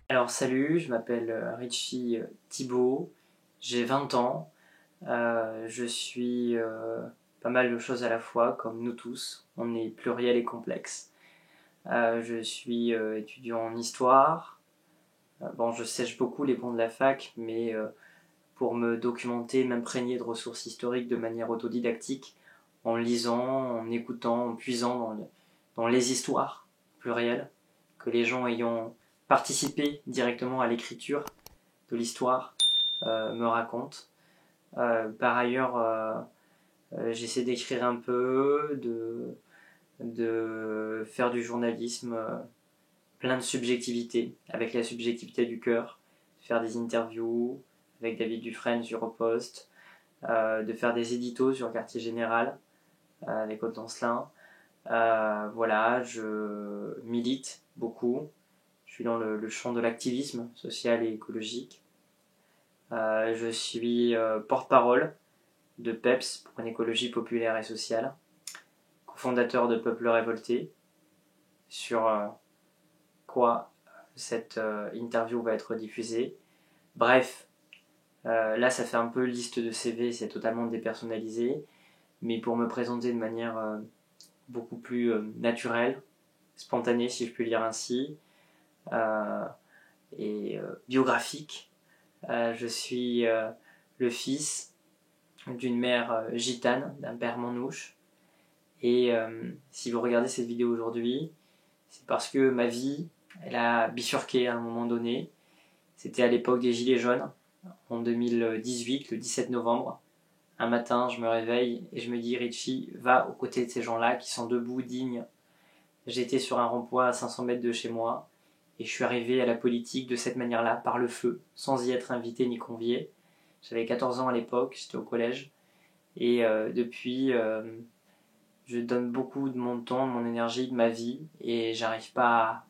Alors salut, je m'appelle Richie Thibault, j'ai 20 ans, je suis pas mal de choses à la fois, comme nous tous, on est pluriel et complexe. Je suis étudiant en histoire. Bon, je sèche beaucoup les bancs de la fac, mais pour me documenter, m'imprégner de ressources historiques de manière autodidactique, en lisant, en écoutant, en puisant dans les histoires plurielles, que les gens ayant participé directement à l'écriture de l'histoire me racontent. Par ailleurs, j'essaie d'écrire un peu, de faire du journalisme plein de subjectivité, avec la subjectivité du cœur, de faire des interviews avec David Dufresne sur Europost, de faire des éditos sur Quartier Général avec Aude Lancelin. Voilà, je milite beaucoup. Je suis dans le champ de l'activisme social et écologique. Je suis porte-parole de PEPS pour une écologie populaire et sociale, cofondateur de Peuple Révolté, sur quoi cette interview va être diffusée. Bref, là ça fait un peu liste de CV, c'est totalement dépersonnalisé, mais pour me présenter de manière beaucoup plus naturelle, spontanée si je puis le dire ainsi, euh, et biographique. Je suis le fils d'une mère gitane, d'un père manouche. Et si vous regardez cette vidéo aujourd'hui, c'est parce que ma vie, elle a bifurqué à un moment donné. C'était à l'époque des Gilets jaunes, en 2018, le 17 novembre. Un matin, je me réveille et je me dis, Richie, va aux côtés de ces gens-là qui sont debout, dignes. J'étais sur un rond-point à 500 mètres de chez moi et je suis arrivé à la politique de cette manière-là, par le feu, sans y être invité ni convié. J'avais 14 ans à l'époque, j'étais au collège. Et depuis, je donne beaucoup de mon temps, de mon énergie, de ma vie, et j'arrive pas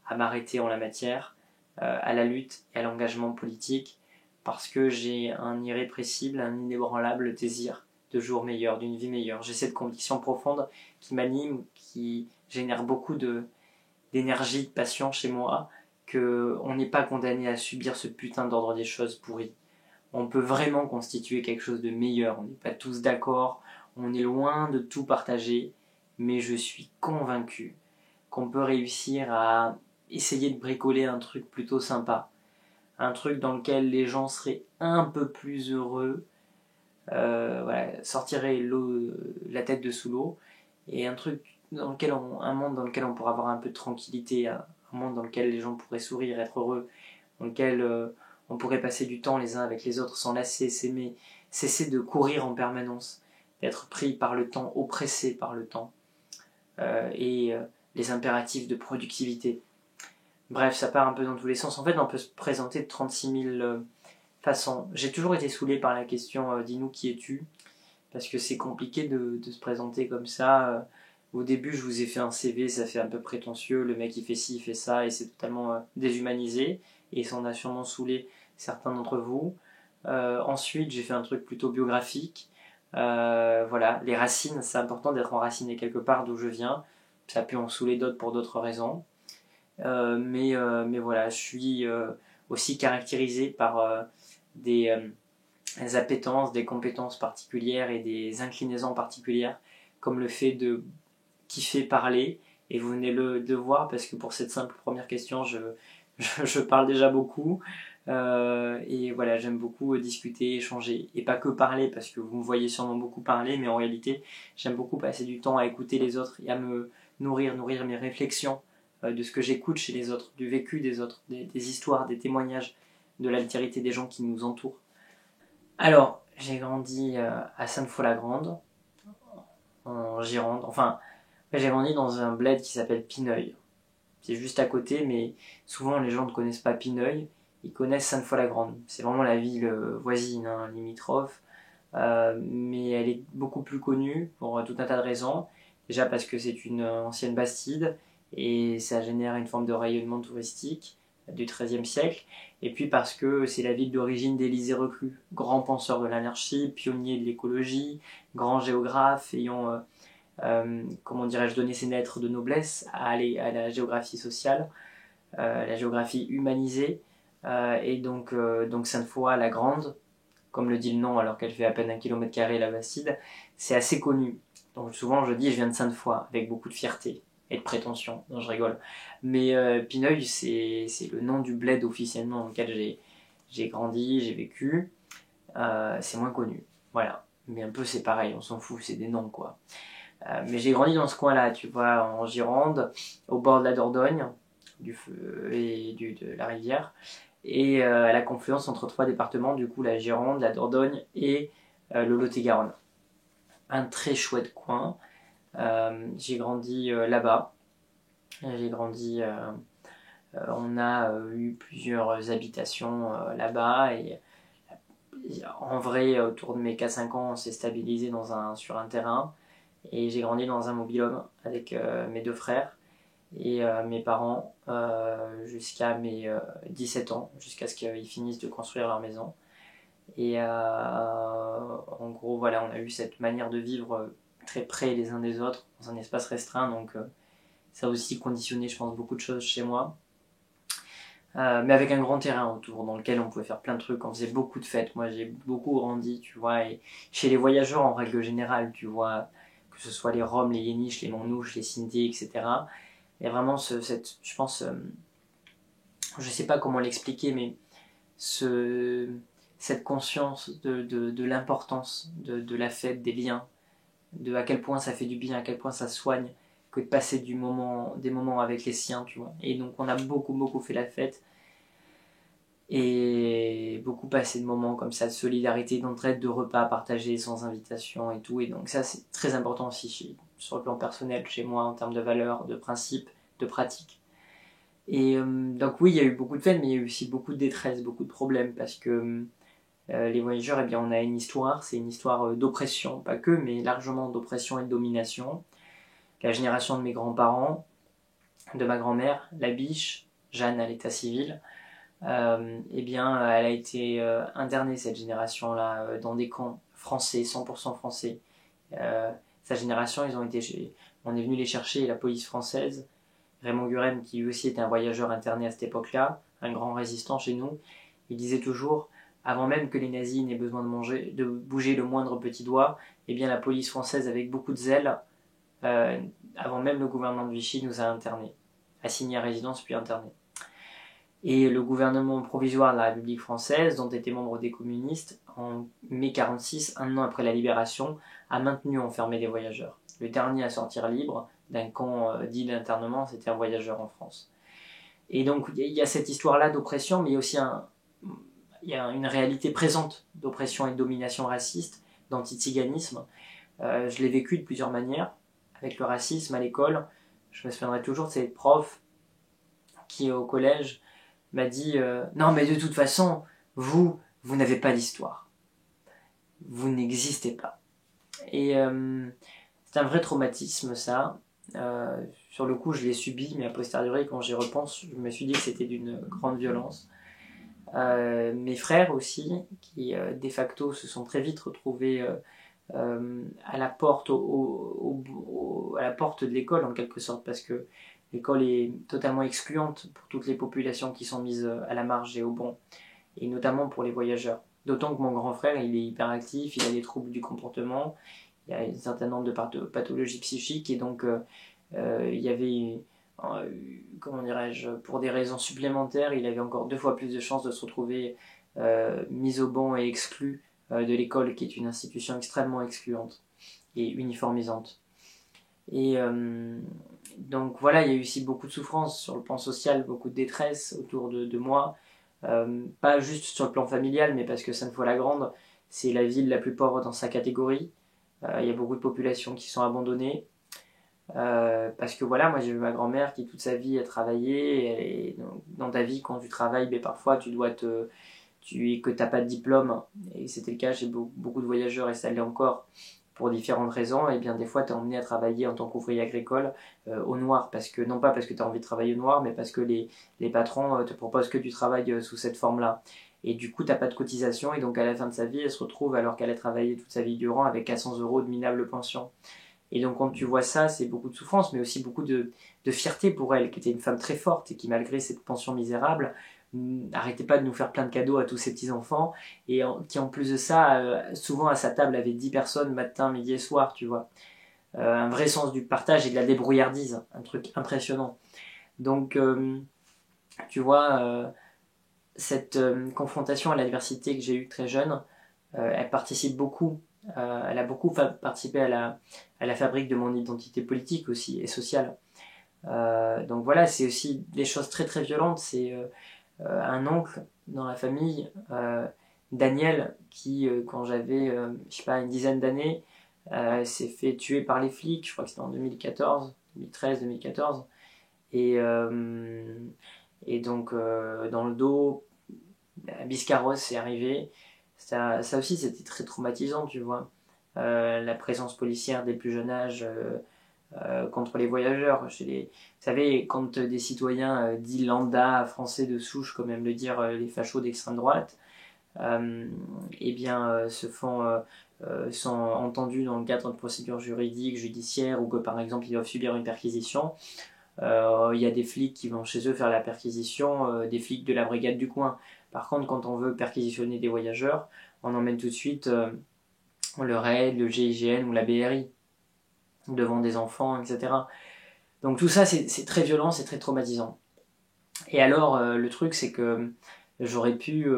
à m'arrêter en la matière, à la lutte et à l'engagement politique, parce que j'ai un irrépressible, un inébranlable désir de jours meilleurs, d'une vie meilleure. J'ai cette conviction profonde qui m'anime, qui génère beaucoup d'énergie, de passion chez moi, qu'on n'est pas condamné à subir ce putain d'ordre des choses pourri. On peut vraiment constituer quelque chose de meilleur. On n'est pas tous d'accord, on est loin de tout partager, mais je suis convaincu qu'on peut réussir à essayer de bricoler un truc plutôt sympa. Un truc dans lequel les gens seraient un peu plus heureux, voilà, sortiraient la tête de sous l'eau, et un truc un monde dans lequel on pourrait avoir un peu de tranquillité, un monde dans lequel les gens pourraient sourire, être heureux, dans lequel on pourrait passer du temps les uns avec les autres, s'enlacer, s'aimer, cesser de courir en permanence, d'être pris par le temps, oppressé par le temps, et les impératifs de productivité. Bref, ça part un peu dans tous les sens. En fait, on peut se présenter de 36 000 façons. J'ai toujours été saoulé par la question dis-nous qui es-tu, parce que c'est compliqué de se présenter comme ça. Au début, je vous ai fait un CV, ça fait un peu prétentieux, le mec il fait ci, il fait ça, et c'est totalement déshumanisé, et ça en a sûrement saoulé certains d'entre vous. Ensuite, j'ai fait un truc plutôt biographique. Voilà, les racines, c'est important d'être enraciné quelque part d'où je viens. Ça a pu en saouler d'autres pour d'autres raisons. Mais voilà, je suis aussi caractérisé par des appétences, des compétences particulières et des inclinaisons particulières, comme le fait de kiffer parler. Et vous venez de voir, parce que pour cette simple première question, je parle déjà beaucoup. Et voilà, j'aime beaucoup discuter, échanger, et pas que parler, parce que vous me voyez sûrement beaucoup parler, mais en réalité, j'aime beaucoup passer du temps à écouter les autres et à me nourrir mes réflexions de ce que j'écoute chez les autres, du vécu des autres, des histoires, des témoignages, de l'altérité des gens qui nous entourent. Alors, j'ai grandi à Sainte-Foy-la-Grande, en Gironde. Enfin, j'ai grandi dans un bled qui s'appelle Pineuil. C'est juste à côté, mais souvent les gens ne connaissent pas Pineuil, ils connaissent Sainte-Foy-la-Grande. C'est vraiment la ville voisine, hein, limitrophe, mais elle est beaucoup plus connue pour tout un tas de raisons. Déjà parce que c'est une ancienne bastide et ça génère une forme de rayonnement touristique du XIIIe siècle. Et puis parce que c'est la ville d'origine d'Élisée Reclus, grand penseur de l'anarchie, pionnier de l'écologie, grand géographe ayant comment dirais-je, donné ses lettres de noblesse à la géographie sociale. la géographie humanisée, et donc Sainte-Foy la Grande, comme le dit le nom alors qu'elle fait à peine 1 km² la Bastide, c'est assez connu. Donc souvent je dis je viens de Sainte-Foy, avec beaucoup de fierté et de prétention, non je rigole. Mais Pineuil c'est le nom du bled officiellement dans lequel j'ai grandi, j'ai vécu, c'est moins connu, voilà. Mais un peu c'est pareil, on s'en fout, c'est des noms quoi. Mais j'ai grandi dans ce coin-là, tu vois, en Gironde, au bord de la Dordogne, de la rivière, et à la confluence entre 3 départements, du coup la Gironde, la Dordogne et le Lot-et-Garonne. Un très chouette coin. J'ai grandi là-bas. J'ai grandi. On a eu plusieurs habitations là-bas et en vrai, autour de mes 4-5 ans, on s'est stabilisé sur un terrain et j'ai grandi dans un mobil-home avec mes 2 frères et mes parents jusqu'à mes 17 ans, jusqu'à ce qu'ils finissent de construire leur maison. Et en gros, voilà, on a eu cette manière de vivre très près les uns des autres, dans un espace restreint, donc ça a aussi conditionné, je pense, beaucoup de choses chez moi. Mais avec un grand terrain autour, dans lequel on pouvait faire plein de trucs, on faisait beaucoup de fêtes. Moi, j'ai beaucoup grandi, tu vois, et chez les voyageurs, en règle générale, tu vois, que ce soit les Roms, les Yéniches, les Manouches, les Sinti, etc. Il y a vraiment je pense, je sais pas comment l'expliquer, mais cette conscience de l'importance de la fête, des liens, de à quel point ça fait du bien, à quel point ça soigne, que de passer des moments avec les siens, tu vois. Et donc on a beaucoup fait la fête, et beaucoup passé de moments comme ça, de solidarité, d'entraide, de repas partagés sans invitation et tout. Et donc ça c'est très important aussi sur le plan personnel chez moi, en termes de valeurs, de principes, de pratiques. Et donc oui, il y a eu beaucoup de fêtes, mais il y a eu aussi beaucoup de détresse, beaucoup de problèmes, parce que les voyageurs, eh bien, on a une histoire, c'est une histoire d'oppression, pas que, mais largement d'oppression et de domination. La génération de mes grands-parents, de ma grand-mère, la biche, Jeanne à l'état civil, eh bien, elle a été internée, cette génération-là, dans des camps français, 100% français. Sa génération, on est venu les chercher, la police française, Raymond Gurem, qui lui aussi était un voyageur interné à cette époque-là, un grand résistant chez nous, il disait toujours, avant même que les nazis n'aient besoin de bouger le moindre petit doigt, eh bien la police française, avec beaucoup de zèle, avant même le gouvernement de Vichy, nous a internés, assignés à résidence puis internés. Et le gouvernement provisoire de la République française, dont étaient membres des communistes, en mai 1946, un an après la libération, a maintenu enfermés les voyageurs. Le dernier à sortir libre d'un camp dit d'internement, c'était un voyageur en France. Et donc il y a cette histoire-là d'oppression, mais il y a aussi une réalité présente d'oppression et de domination raciste, d'anti-tsiganisme. Je l'ai vécu de plusieurs manières, avec le racisme à l'école. Je me souviendrai toujours de cette prof qui, au collège, m'a dit non mais de toute façon, vous n'avez pas d'histoire. Vous n'existez pas. Et c'est un vrai traumatisme ça. Sur le coup je l'ai subi, mais a posteriori quand j'y repense, je me suis dit que c'était d'une grande violence. Mes frères aussi, qui de facto se sont très vite retrouvés à la porte à la porte de l'école en quelque sorte, parce que l'école est totalement excluante pour toutes les populations qui sont mises à la marge et au banc, et notamment pour les voyageurs. D'autant que mon grand frère, il est hyperactif, il a des troubles du comportement, il y a un certain nombre de pathologies psychiques, et donc il y avait, comment dirais-je, pour des raisons supplémentaires, il avait encore 2 fois plus de chances de se retrouver mis au banc et exclu de l'école, qui est une institution extrêmement excluante et uniformisante. Et donc voilà, il y a eu aussi beaucoup de souffrance sur le plan social, beaucoup de détresse autour de moi, pas juste sur le plan familial, mais parce que Sainte-Foy-la-Grande, c'est la ville la plus pauvre dans sa catégorie. Il y a beaucoup de populations qui sont abandonnées, parce que voilà, moi j'ai vu ma grand-mère qui toute sa vie a travaillé, et dans ta vie quand tu travailles, ben, parfois tu dois que t'as pas de diplôme, et c'était le cas chez beaucoup de voyageurs, et ça l'est encore, pour différentes raisons, et bien des fois tu es emmené à travailler en tant qu'ouvrier agricole au noir, parce que non pas parce que tu as envie de travailler au noir, mais parce que les patrons te proposent que du travail sous cette forme-là. Et du coup, t'as pas de cotisation, et donc à la fin de sa vie, elle se retrouve, alors qu'elle a travaillé toute sa vie durant, avec 400 € de minable pension. Et donc quand tu vois ça, c'est beaucoup de souffrance, mais aussi beaucoup de fierté pour elle, qui était une femme très forte et qui, malgré cette pension misérable, n'arrêtait pas de nous faire plein de cadeaux à tous ses petits-enfants, et qui en plus de ça, souvent à sa table avait 10 personnes matin, midi et soir, tu vois. Un vrai sens du partage et de la débrouillardise, un truc impressionnant. Donc, tu vois, cette confrontation à l'adversité que j'ai eue très jeune, elle participe beaucoup, elle a beaucoup participé à la fabrique de mon identité politique aussi et sociale. Donc voilà, c'est aussi des choses très très violentes. C'est un oncle dans la famille, Daniel, qui quand j'avais, je sais pas, une dizaine d'années, s'est fait tuer par les flics, je crois que c'était en 2014, 2013, 2014. Et donc dans le dos, Biscarrosse est arrivé. Ça aussi c'était très traumatisant, tu vois. La présence policière dès le plus jeune âge contre les voyageurs. Vous savez, quand des citoyens dits lambda, français de souche, comme aiment le dire les fachos d'extrême droite, eh bien, sont entendus dans le cadre de procédures juridiques, judiciaires, ou que par exemple ils doivent subir une perquisition. Il y a des flics qui vont chez eux faire la perquisition, des flics de la brigade du coin. Par contre, quand on veut perquisitionner des voyageurs, on emmène tout de suite le RAID, le GIGN ou la BRI devant des enfants, etc. Donc tout ça, c'est très violent, c'est très traumatisant. Et alors, le truc, c'est que j'aurais pu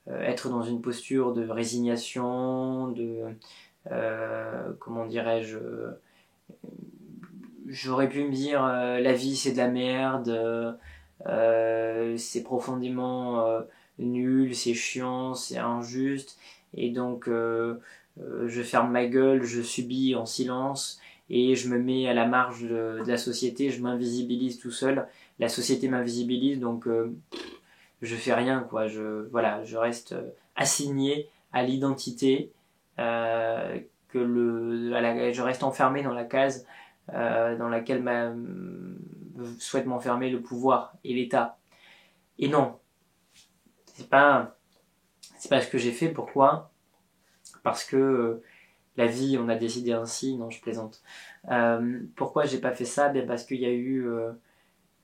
être dans une posture de résignation, comment dirais-je, j'aurais pu me dire la vie c'est de la merde, c'est profondément nul, c'est chiant, c'est injuste, et donc je ferme ma gueule, je subis en silence, et je me mets à la marge de la société, je m'invisibilise tout seul, la société m'invisibilise, donc je fais rien, quoi. Voilà, je reste assigné à l'identité, je reste enfermé dans la case dans laquelle souhaite m'enfermer le pouvoir et l'État. Et non, c'est pas ce que j'ai fait. Pourquoi? Parce que la vie, on a décidé ainsi. Non, je plaisante. Pourquoi j'ai pas fait ça? Ben parce qu'il y a eu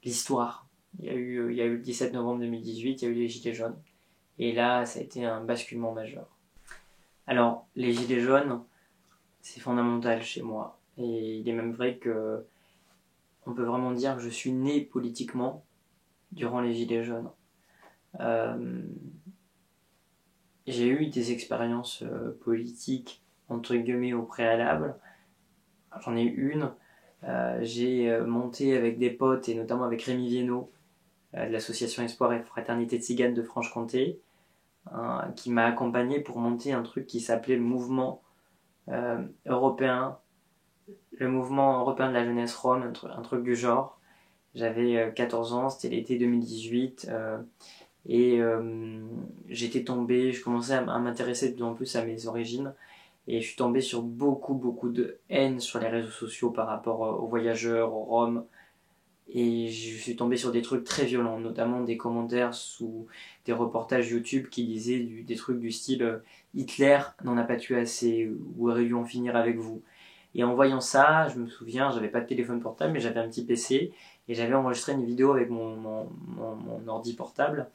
l'histoire. Il y a eu le 17 novembre 2018, il y a eu les Gilets jaunes. Et là, ça a été un basculement majeur. Alors, les Gilets jaunes, c'est fondamental chez moi. Et il est même vrai que on peut vraiment dire que je suis né politiquement durant les Gilets jaunes. J'ai eu des expériences politiques, entre guillemets, au préalable. J'en ai eu une. J'ai monté avec des potes, et notamment avec Rémi Viennot, de l'association Espoir et Fraternité Tzigane de Franche-Comté, qui m'a accompagné pour monter un truc qui s'appelait le mouvement européen, le mouvement européen de la jeunesse rom, un truc du genre. J'avais 14 ans, c'était l'été 2018, et j'étais tombé, je commençais à m'intéresser de plus en plus à mes origines, et je suis tombé sur beaucoup de haine sur les réseaux sociaux par rapport aux voyageurs, aux Roms, et je suis tombé sur des trucs très violents, notamment des commentaires sous des reportages YouTube qui disaient des trucs du style Hitler n'en a pas tué assez, ou aurait dû en finir avec vous. Et en voyant ça, je me souviens, j'avais pas de téléphone portable, mais j'avais un petit PC, et j'avais enregistré une vidéo avec mon ordi portable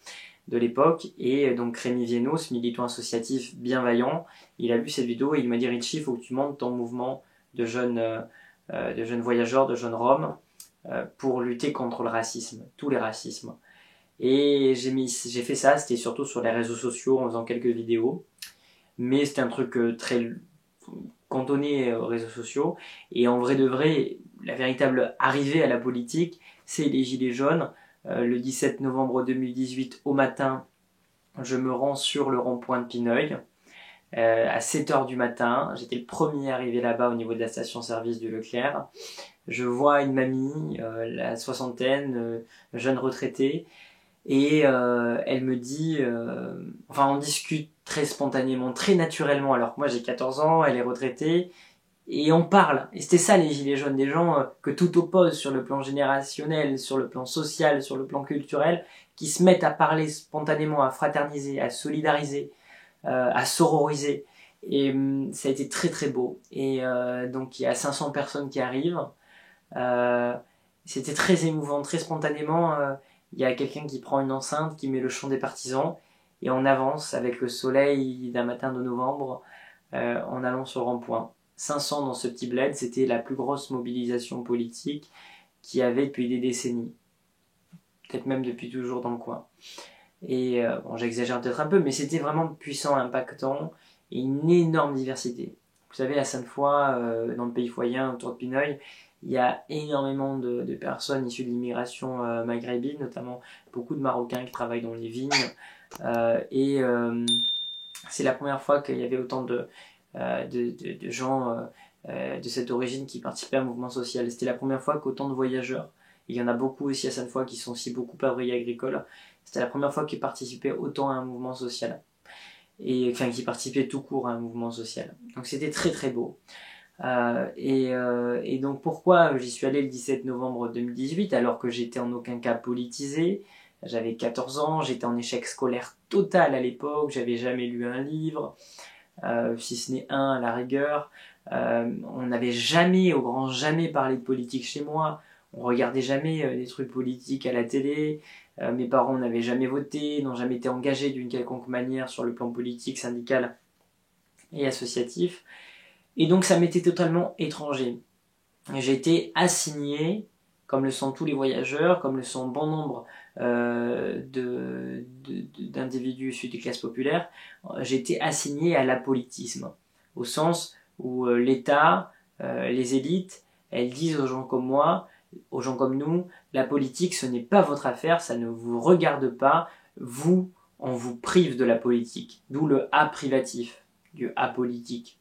de l'époque, et donc Rémi Viennot, ce militant associatif bienveillant, il a vu cette vidéo et il m'a dit: Richie, il faut que tu montes ton mouvement de jeunes voyageurs, de jeunes Roms, pour lutter contre le racisme, tous les racismes. Et j'ai fait ça, c'était surtout sur les réseaux sociaux en faisant quelques vidéos, mais c'était un truc très cantonné aux réseaux sociaux. Et en vrai de vrai, la véritable arrivée à la politique, c'est les Gilets jaunes. Le 17 novembre 2018 au matin, je me rends sur le rond-point de Pineuil à 7h du matin. J'étais le premier arrivé là-bas au niveau de la station-service du Leclerc. Je vois une mamie, la soixantaine, jeune retraitée, et elle me dit, enfin on discute très spontanément, très naturellement, alors que moi j'ai 14 ans, elle est retraitée, et on parle. Et c'était ça les Gilets jaunes, des gens que tout oppose sur le plan générationnel, sur le plan social, sur le plan culturel, qui se mettent à parler spontanément, à fraterniser, à solidariser, à sororiser. Et ça a été très très beau. Et donc il y a 500 personnes qui arrivent. C'était très émouvant, très spontanément. Il y a quelqu'un qui prend une enceinte, qui met le chant des partisans, et on avance avec le soleil d'un matin de novembre en allant sur le rond-point. 500 dans ce petit bled, c'était la plus grosse mobilisation politique qu'il y avait depuis des décennies. Peut-être même depuis toujours dans le coin. Et bon, j'exagère peut-être un peu, mais c'était vraiment puissant, impactant, et une énorme diversité. Vous savez, à Sainte-Foy, dans le pays foyen, autour de Pineuil, il y a énormément de personnes issues de l'immigration maghrébine, notamment beaucoup de Marocains qui travaillent dans les vignes. C'est la première fois qu'il y avait autant de gens de cette origine qui participaient à un mouvement social. C'était la première fois qu'autant de voyageurs, il y en a beaucoup aussi à Sainte-Foy qui sont aussi beaucoup ouvriers agricoles, c'était la première fois qu'ils participaient autant à un mouvement social. Et enfin, qui participaient tout court à un mouvement social. Donc c'était très très beau. Et donc pourquoi j'y suis allé le 17 novembre 2018 alors que j'étais en aucun cas politisé. J'avais 14 ans, j'étais en échec scolaire total à l'époque, j'avais jamais lu un livre, si ce n'est un à la rigueur. On n'avait jamais, au grand jamais, parlé de politique chez moi. On regardait jamais des trucs politiques à la télé. Mes parents n'avaient jamais voté, n'ont jamais été engagés d'une quelconque manière sur le plan politique, syndical et associatif. Et donc ça m'était totalement étranger. J'ai été assigné, comme le sont tous les voyageurs, comme le sont bon nombre d'individus issus des classes populaires, j'ai été assigné à l'apolitisme, au sens où l'État, les élites, elles disent aux gens comme moi, aux gens comme nous, la politique ce n'est pas votre affaire, ça ne vous regarde pas, vous, on vous prive de la politique, d'où le A privatif, du apolitique.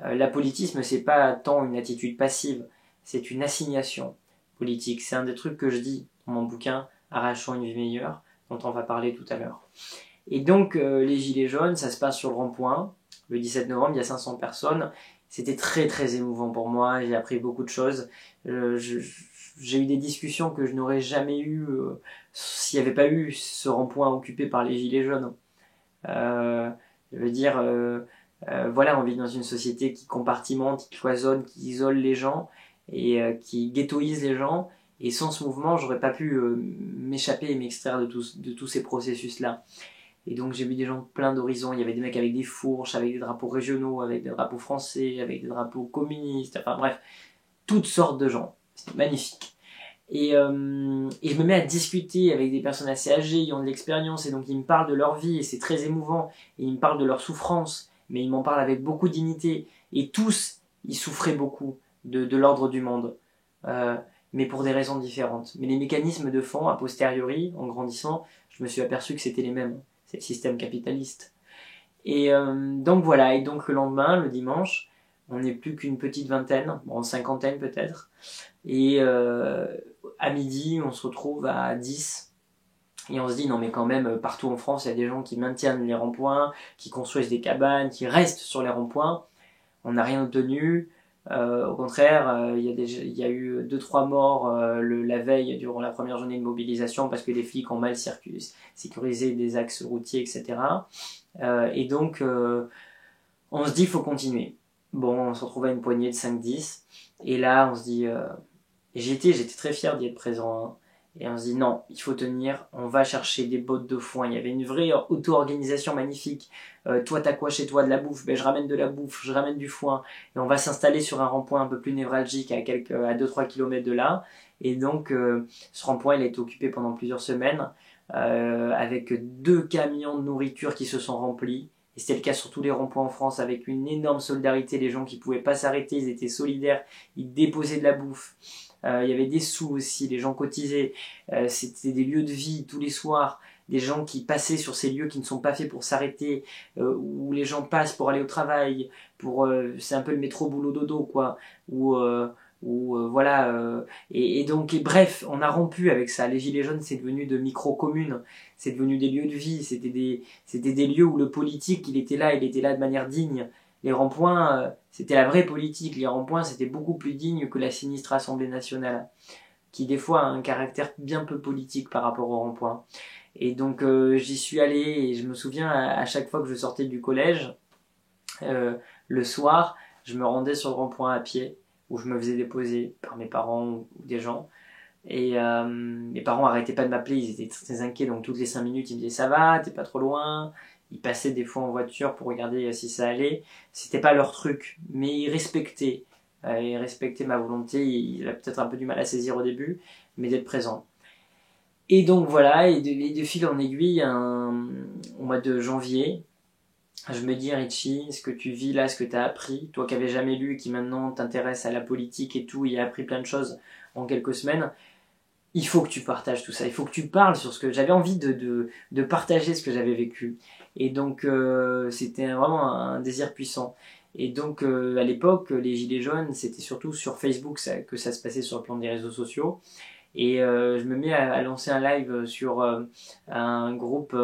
L'apolitisme, c'est pas tant une attitude passive, c'est une assignation politique. C'est un des trucs que je dis dans mon bouquin Arrachons une vie meilleure, dont on va parler tout à l'heure. Et donc, les Gilets jaunes, ça se passe sur le rond-point. Le 17 novembre, il y a 500 personnes. C'était très très émouvant pour moi, j'ai appris beaucoup de choses. J'ai eu des discussions que je n'aurais jamais eues s'il n'y avait pas eu ce rond-point occupé par les Gilets jaunes. Je veux dire... voilà, on vit dans une société qui compartimente, qui cloisonne, qui isole les gens et qui ghettoise les gens. Et sans ce mouvement, j'aurais pas pu m'échapper et m'extraire de tous ces processus-là. Et donc j'ai vu des gens plein d'horizons. Il y avait des mecs avec des fourches, avec des drapeaux régionaux, avec des drapeaux français, avec des drapeaux communistes. Enfin bref, toutes sortes de gens. C'était magnifique. Et je me mets à discuter avec des personnes assez âgées, qui ont de l'expérience, et donc ils me parlent de leur vie, et c'est très émouvant. Et ils me parlent de leur souffrance, mais ils m'en parlent avec beaucoup de dignité. Et tous, ils souffraient beaucoup de l'ordre du monde, mais pour des raisons différentes. Mais les mécanismes de fond, a posteriori, en grandissant, je me suis aperçu que c'était les mêmes. C'est le système capitaliste. Et donc voilà, et donc le lendemain, le dimanche, on n'est plus qu'une petite vingtaine, bon, cinquantaine peut-être, et à midi, on se retrouve à 10. Et on se dit, non mais quand même, partout en France, il y a des gens qui maintiennent les ronds-points, qui construisent des cabanes, qui restent sur les ronds-points. On n'a rien obtenu. Au contraire, il y a eu 2-3 morts la veille durant la première journée de mobilisation parce que les flics ont mal sécurisé des axes routiers, etc. Et donc, on se dit, il faut continuer. Bon, on se retrouve à une poignée de 5-10. Et là, on se dit... j'étais très fier d'y être présent. Hein. Et on se dit non, il faut tenir, on va chercher des bottes de foin. Il y avait une vraie auto-organisation magnifique. Toi, t'as quoi chez toi? De la bouffe? Ben, je ramène de la bouffe, je ramène du foin. Et on va s'installer sur un rond-point un peu plus névralgique à 2-3 km de là. Et donc, ce rond-point, il a été occupé pendant plusieurs semaines avec 2 camions de nourriture qui se sont remplis. Et c'était le cas sur tous les ronds-points en France avec une énorme solidarité. Les gens qui pouvaient pas s'arrêter, ils étaient solidaires, ils déposaient de la bouffe. Il y avait des sous aussi, les gens cotisaient, c'était des lieux de vie tous les soirs, des gens qui passaient sur ces lieux qui ne sont pas faits pour s'arrêter, où les gens passent pour aller au travail, c'est un peu le métro boulot dodo quoi, voilà, et donc bref, on a rompu avec ça. Les Gilets jaunes, c'est devenu de micro-communes, c'est devenu des lieux de vie, c'était des lieux où le politique, il était là de manière digne. Les ronds-points, c'était la vraie politique. Les ronds-points, c'était beaucoup plus digne que la sinistre Assemblée nationale, qui des fois a un caractère bien peu politique par rapport aux ronds-points. Et donc j'y suis allé et je me souviens à chaque fois que je sortais du collège, Le soir, je me rendais sur le rond-point à pied, où je me faisais déposer par mes parents ou des gens. Et mes parents arrêtaient pas de m'appeler, ils étaient très inquiets, donc toutes les 5 minutes ils me disaient ça va, t'es pas trop loin. Ils passaient des fois en voiture pour regarder si ça allait. C'était pas leur truc, mais ils respectaient ma volonté. Ils avaient peut-être un peu du mal à saisir au début, mais d'être présent. Et donc voilà, et de fil en aiguille, au mois de janvier, je me dis, Richie, ce que tu vis là, ce que tu as appris, toi qui n'avais jamais lu et qui maintenant t'intéresse à la politique et tout, et a appris plein de choses en quelques semaines, il faut que tu partages tout ça, il faut que tu parles sur ce que j'avais envie de partager ce que j'avais vécu. Et donc c'était vraiment un désir puissant. Et donc à l'époque, les Gilets jaunes, c'était surtout sur Facebook que ça se passait sur le plan des réseaux sociaux. Et je me mets à lancer un live sur un groupe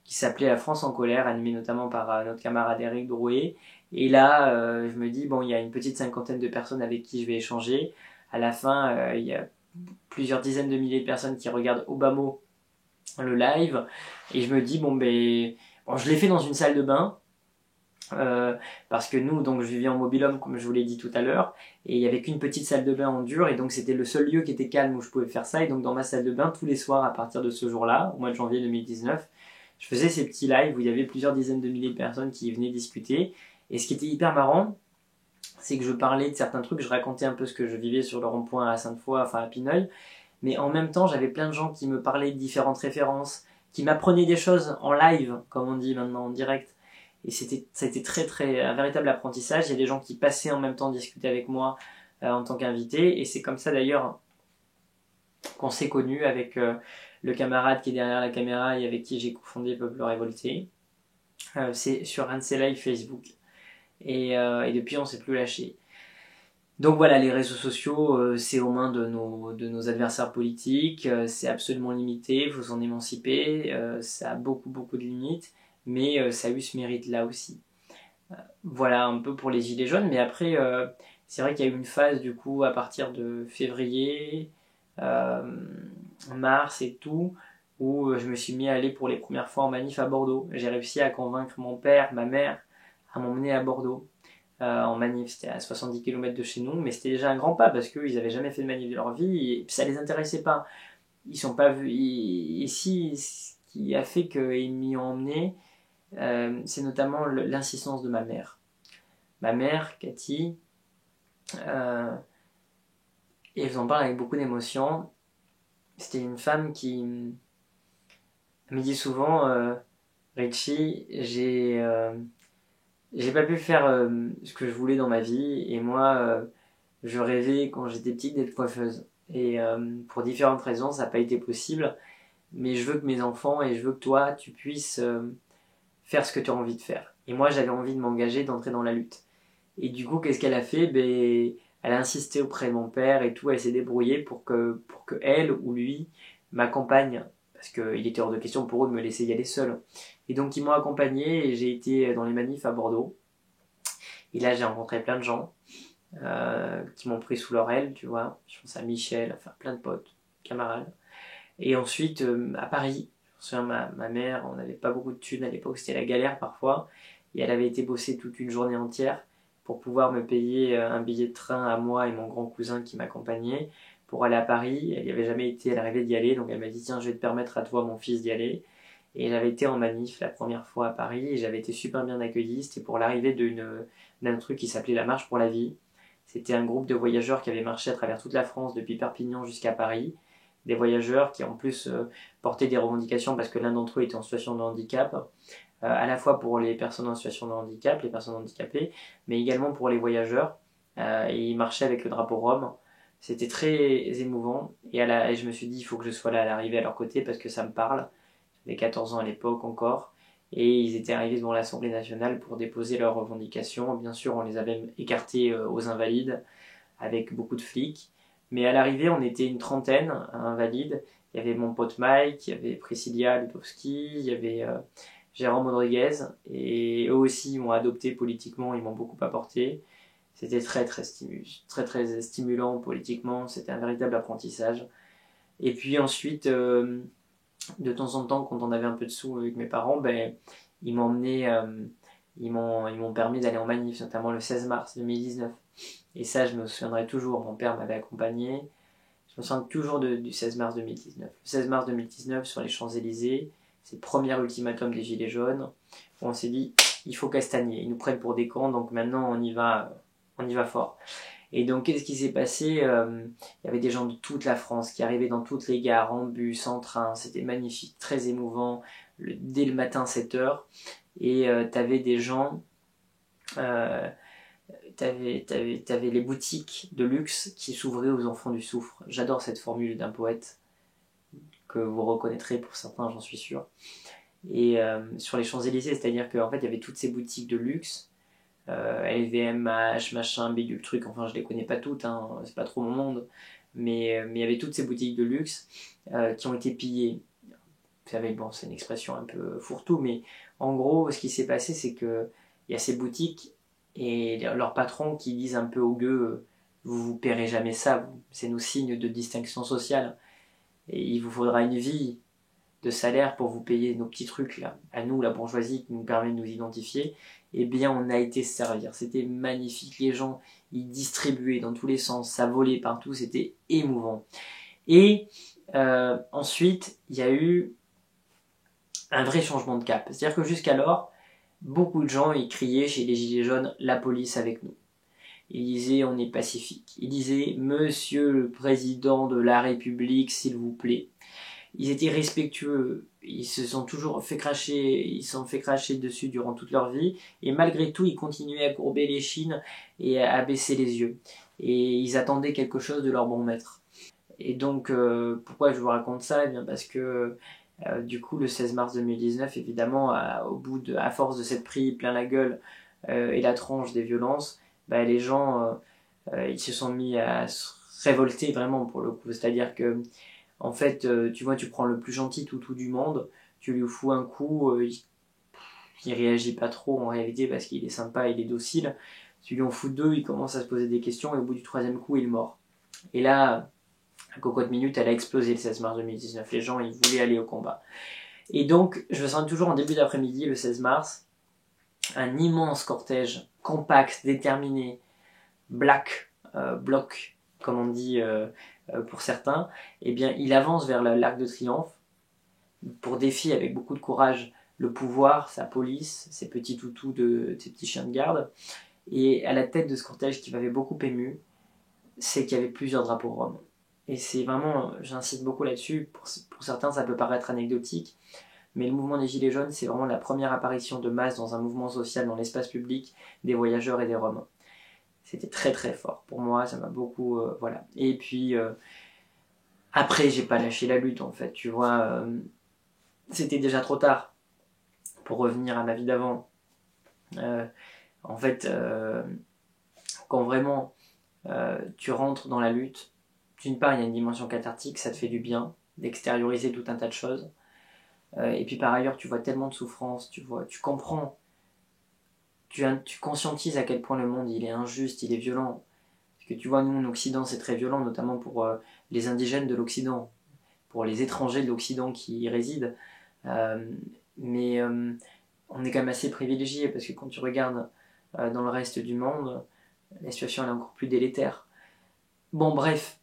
qui s'appelait La France en colère, animé notamment par notre camarade Eric Drouet. Et là, je me dis, bon, il y a une petite cinquantaine de personnes avec qui je vais échanger. À la fin, il y a plusieurs dizaines de milliers de personnes qui regardent Obama le live. Et je me dis, bon, je l'ai fait dans une salle de bain. Parce que nous, donc, je vivais en mobil-home, comme je vous l'ai dit tout à l'heure, et il y avait qu'une petite salle de bain en dur, et donc c'était le seul lieu qui était calme où je pouvais faire ça. Et donc dans ma salle de bain, tous les soirs, à partir de ce jour-là, au mois de janvier 2019, je faisais ces petits lives où il y avait plusieurs dizaines de milliers de personnes qui venaient discuter. Et ce qui était hyper marrant, c'est que je parlais de certains trucs, je racontais un peu ce que je vivais sur le rond-point à Sainte-Foy, enfin à Pineuil, mais en même temps, j'avais plein de gens qui me parlaient de différentes références, qui m'apprenaient des choses en live, comme on dit maintenant en direct. Et ça a été un véritable apprentissage. Il y a des gens qui passaient en même temps discuter avec moi en tant qu'invité. Et c'est comme ça d'ailleurs qu'on s'est connus avec le camarade qui est derrière la caméra et avec qui j'ai cofondé Peuple Révolté. C'est sur un de ses lives Facebook. Et depuis, on s'est plus lâché. Donc voilà, les réseaux sociaux, c'est aux mains de nos adversaires politiques. C'est absolument limité, il faut s'en émanciper. Ça a beaucoup, beaucoup de limites. Mais ça a eu ce mérite-là aussi. Voilà un peu pour les gilets jaunes, mais après, c'est vrai qu'il y a eu une phase du coup à partir de février, euh, mars et tout, où je me suis mis à aller pour les premières fois en manif à Bordeaux. J'ai réussi à convaincre mon père, ma mère, à m'emmener à Bordeaux en manif. C'était à 70 km de chez nous, mais c'était déjà un grand pas parce qu'ils n'avaient jamais fait de manif de leur vie et ça les intéressait pas. Ils sont pas vus. Et si, ce qui a fait qu'ils m'y ont emmené, c'est notamment l'insistance de ma mère. Ma mère, Cathy, euh, et je vous en parle avec beaucoup d'émotion, c'était une femme qui me dit souvent Richie, j'ai pas pu faire ce que je voulais dans ma vie, et moi, je rêvais quand j'étais petite d'être coiffeuse. Et pour différentes raisons, ça n'a pas été possible, mais je veux que mes enfants et je veux que toi, tu puisses faire ce que tu as envie de faire. Et moi, j'avais envie de m'engager, d'entrer dans la lutte. Et du coup, qu'est-ce qu'elle a fait? Elle a insisté auprès de mon père et tout, elle s'est débrouillée pour que elle ou lui m'accompagne, parce qu'il était hors de question pour eux de me laisser y aller seul. Et donc, ils m'ont accompagné et j'ai été dans les manifs à Bordeaux. Et là, j'ai rencontré plein de gens qui m'ont pris sous leur aile, tu vois. Je pense à Michel, enfin plein de potes, camarades. Et ensuite, à Paris, je me souviens, ma mère, on n'avait pas beaucoup de thunes à l'époque, c'était la galère parfois. Et elle avait été bosser toute une journée entière pour pouvoir me payer un billet de train à moi et mon grand cousin qui m'accompagnait pour aller à Paris. Elle n'y avait jamais été, elle rêvait d'y aller, donc elle m'a dit tiens, je vais te permettre à toi, mon fils, d'y aller. Et j'avais été en manif la première fois à Paris et j'avais été super bien accueilli. C'était pour l'arrivée d'un truc qui s'appelait la Marche pour la vie. C'était un groupe de voyageurs qui avait marché à travers toute la France depuis Perpignan jusqu'à Paris. Des voyageurs qui en plus portaient des revendications parce que l'un d'entre eux était en situation de handicap. À la fois pour les personnes en situation de handicap, les personnes handicapées, mais également pour les voyageurs. Et ils marchaient avec le drapeau rome. C'était très émouvant. Et je me suis dit, il faut que je sois là à l'arrivée à leur côté parce que ça me parle. J'avais 14 ans à l'époque encore. Et ils étaient arrivés devant l'Assemblée nationale pour déposer leurs revendications. Bien sûr, on les avait écartés aux invalides avec beaucoup de flics. Mais à l'arrivée, on était une trentaine invalides. Il y avait mon pote Mike, il y avait Priscilla Ludowski, il y avait Jérôme Rodriguez, et eux aussi m'ont adopté politiquement, ils m'ont beaucoup apporté. C'était très stimulant politiquement, c'était un véritable apprentissage. Et puis ensuite, de temps en temps, quand on avait un peu de sous avec mes parents, ils m'emmenaient ils m'ont permis d'aller en manif, notamment le 16 mars 2019. Et ça, je me souviendrai toujours. Mon père m'avait accompagné. Je me souviens toujours du 16 mars 2019. Le 16 mars 2019, sur les Champs-Élysées, c'est le premier ultimatum des Gilets jaunes, où on s'est dit, il faut castagner. Ils nous prennent pour des cons, donc maintenant on y va fort. Et donc, qu'est-ce qui s'est passé? Il y avait des gens de toute la France qui arrivaient dans toutes les gares, en bus, en train. C'était magnifique, très émouvant, dès le matin 7h. Et t'avais des gens, t'avais les boutiques de luxe qui s'ouvraient aux enfants du soufre. J'adore cette formule d'un poète que vous reconnaîtrez pour certains, j'en suis sûr. Et sur les Champs-Élysées, c'est-à-dire qu'en fait, il y avait toutes ces boutiques de luxe, LVMH, machin, bidule truc, enfin je les connais pas toutes, hein, c'est pas trop mon monde, mais il y avait toutes ces boutiques de luxe qui ont été pillées. Vous savez, bon, c'est une expression un peu fourre-tout, mais en gros, ce qui s'est passé, c'est que il y a ces boutiques et leurs patrons qui disent un peu aux gueux, vous paierez jamais ça, c'est nos signes de distinction sociale, et il vous faudra une vie de salaire pour vous payer nos petits trucs là, à nous la bourgeoisie qui nous permet de nous identifier. Eh bien on a été se servir, c'était magnifique, les gens ils distribuaient dans tous les sens, ça volait partout, c'était émouvant. Et ensuite il y a eu un vrai changement de cap, c'est-à-dire que jusqu'alors beaucoup de gens ils criaient chez les Gilets jaunes la police avec nous. Ils disaient on est pacifique, ils disaient monsieur le président de la République s'il vous plaît. Ils étaient respectueux, ils se sont toujours fait cracher, ils se sont fait cracher dessus durant toute leur vie, et malgré tout, ils continuaient à courber les chines et à baisser les yeux. Et ils attendaient quelque chose de leur bon maître. Et donc, pourquoi je vous raconte ça? Eh bien parce que, du coup, le 16 mars 2019, évidemment, à force de s'être pris plein la gueule et la tronche des violences, bah, les gens, ils se sont mis à se révolter vraiment pour le coup. C'est-à-dire que en fait, tu vois, tu prends le plus gentil toutou du monde, tu lui fous un coup, il réagit pas trop en réalité parce qu'il est sympa, il est docile. Tu lui en fous deux, il commence à se poser des questions et au bout du troisième coup, il est mort. Et là, la cocotte minute, elle a explosé le 16 mars 2019. Les gens, ils voulaient aller au combat. Et donc, je me sens toujours en début d'après-midi, le 16 mars, un immense cortège, compact, déterminé, black, bloc, comme on dit pour certains, eh bien, il avance vers l'Arc de Triomphe pour défier avec beaucoup de courage le pouvoir, sa police, ses petits toutous, ses petits chiens de garde. Et à la tête de ce cortège qui m'avait beaucoup ému, c'est qu'il y avait plusieurs drapeaux roms. Et c'est vraiment, j'insiste beaucoup là-dessus, pour certains ça peut paraître anecdotique, mais le mouvement des Gilets jaunes, c'est vraiment la première apparition de masse dans un mouvement social dans l'espace public des voyageurs et des Roms. C'était très très fort. Pour moi, ça m'a beaucoup... voilà. Et puis, après, j'ai pas lâché la lutte, en fait. Tu vois, c'était déjà trop tard pour revenir à ma vie d'avant. En fait, quand vraiment tu rentres dans la lutte, d'une part, il y a une dimension cathartique, ça te fait du bien d'extérioriser tout un tas de choses. Et puis par ailleurs, tu vois tellement de souffrance, tu comprends, tu conscientises à quel point le monde il est injuste, il est violent. Parce que tu vois, nous en Occident, c'est très violent, notamment pour les indigènes de l'Occident, pour les étrangers de l'Occident qui y résident. Mais on est quand même assez privilégié parce que quand tu regardes dans le reste du monde, la situation elle est encore plus délétère. Bon, bref,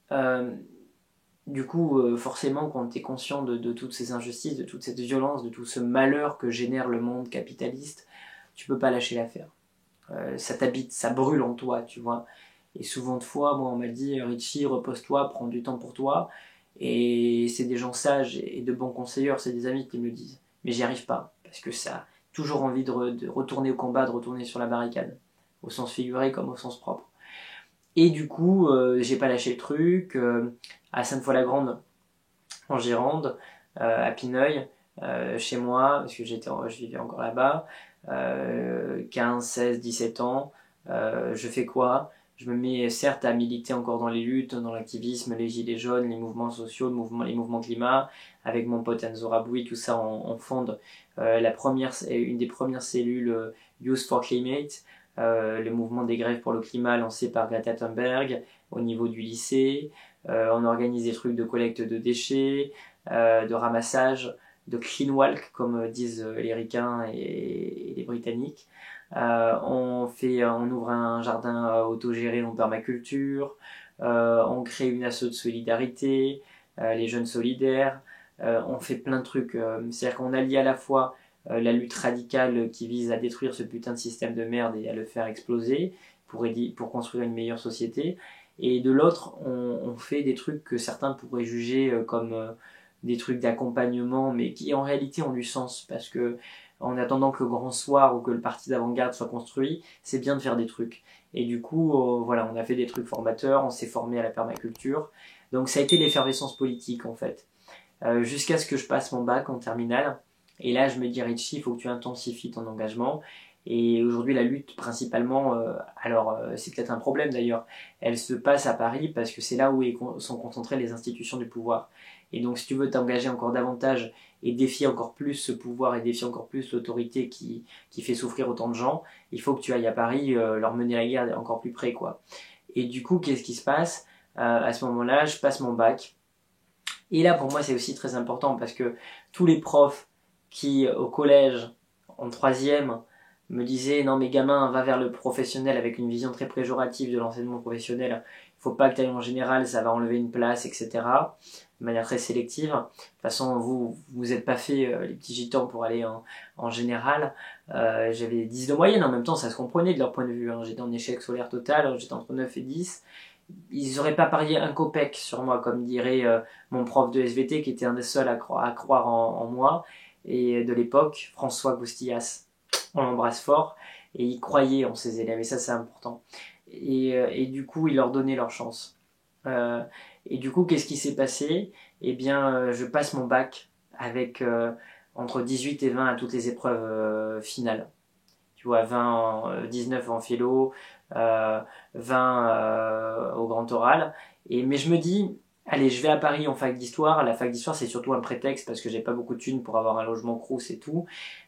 du coup, forcément, quand tu es conscient de toutes ces injustices, de toute cette violence, de tout ce malheur que génère le monde capitaliste, tu peux pas lâcher l'affaire. Ça t'habite, ça brûle en toi, tu vois. Et souvent de fois, moi, on m'a dit, Richie, repose-toi, prends du temps pour toi. Et c'est des gens sages et de bons conseilleurs, c'est des amis qui me le disent. Mais j'y arrive pas, parce que ça a toujours envie de retourner au combat, de retourner sur la barricade, au sens figuré comme au sens propre. Et du coup, j'ai pas lâché le truc. À Sainte-Foy-la-Grande, en Gironde, à Pineuil, chez moi, parce que je vivais encore là-bas, 15, 16, 17 ans, je fais quoi? Je me mets certes à militer encore dans les luttes, dans l'activisme, les gilets jaunes, les mouvements sociaux, les mouvements climat, avec mon pote Enzo Raboui, tout ça, on fonde une des premières cellules Youth for Climate, le mouvement des grèves pour le climat lancé par Greta Thunberg au niveau du lycée. On organise des trucs de collecte de déchets, de ramassage, de clean walk comme disent les Ricains et les Britanniques. On ouvre un jardin autogéré en permaculture, on crée une asso de solidarité, les jeunes solidaires, on fait plein de trucs. C'est-à-dire qu'on allie à la fois la lutte radicale qui vise à détruire ce putain de système de merde et à le faire exploser pour construire une meilleure société. Et de l'autre, on fait des trucs que certains pourraient juger comme des trucs d'accompagnement, mais qui en réalité ont du sens, parce que en attendant que le grand soir ou que le parti d'avant-garde soit construit, c'est bien de faire des trucs. Et du coup, voilà, on a fait des trucs formateurs, on s'est formé à la permaculture. Donc ça a été l'effervescence politique en fait. Jusqu'à ce que je passe mon bac en terminale. Et là, je me dis, Richie, il faut que tu intensifies ton engagement. Et aujourd'hui, la lutte, principalement, c'est peut-être un problème d'ailleurs, elle se passe à Paris parce que c'est là où sont concentrées les institutions du pouvoir. Et donc, si tu veux t'engager encore davantage et défier encore plus ce pouvoir et défier encore plus l'autorité qui fait souffrir autant de gens, il faut que tu ailles à Paris leur mener la guerre encore plus près, quoi. Et du coup, qu'est-ce qui se passe à ce moment-là, je passe mon bac. Et là, pour moi, c'est aussi très important parce que tous les profs qui, au collège, en troisième, me disaient non mais gamin, va vers le professionnel avec une vision très péjorative de l'enseignement professionnel, il faut pas que tu ailles en général, ça va enlever une place, etc. De manière très sélective. De toute façon, vous êtes pas fait les petits gitans pour aller en général. J'avais 10 de moyenne, en même temps ça se comprenait de leur point de vue. Hein. J'étais en échec scolaire total, j'étais entre 9 et 10. Ils n'auraient pas parié un copec sur moi, comme dirait mon prof de SVT, qui était un des seuls à croire en moi, et de l'époque, François Goustillas. On l'embrasse fort, et il croyait en ses élèves, et ça c'est important. Et du coup, il leur donnait leur chance. Et du coup, qu'est-ce qui s'est passé? Eh bien, je passe mon bac avec entre 18 et 20 à toutes les épreuves finales. Tu vois, 19 en philo, 20 au grand oral. Mais je me dis, allez, je vais à Paris en fac d'histoire. La fac d'histoire, c'est surtout un prétexte parce que j'ai pas beaucoup de thunes pour avoir un logement crous et tout.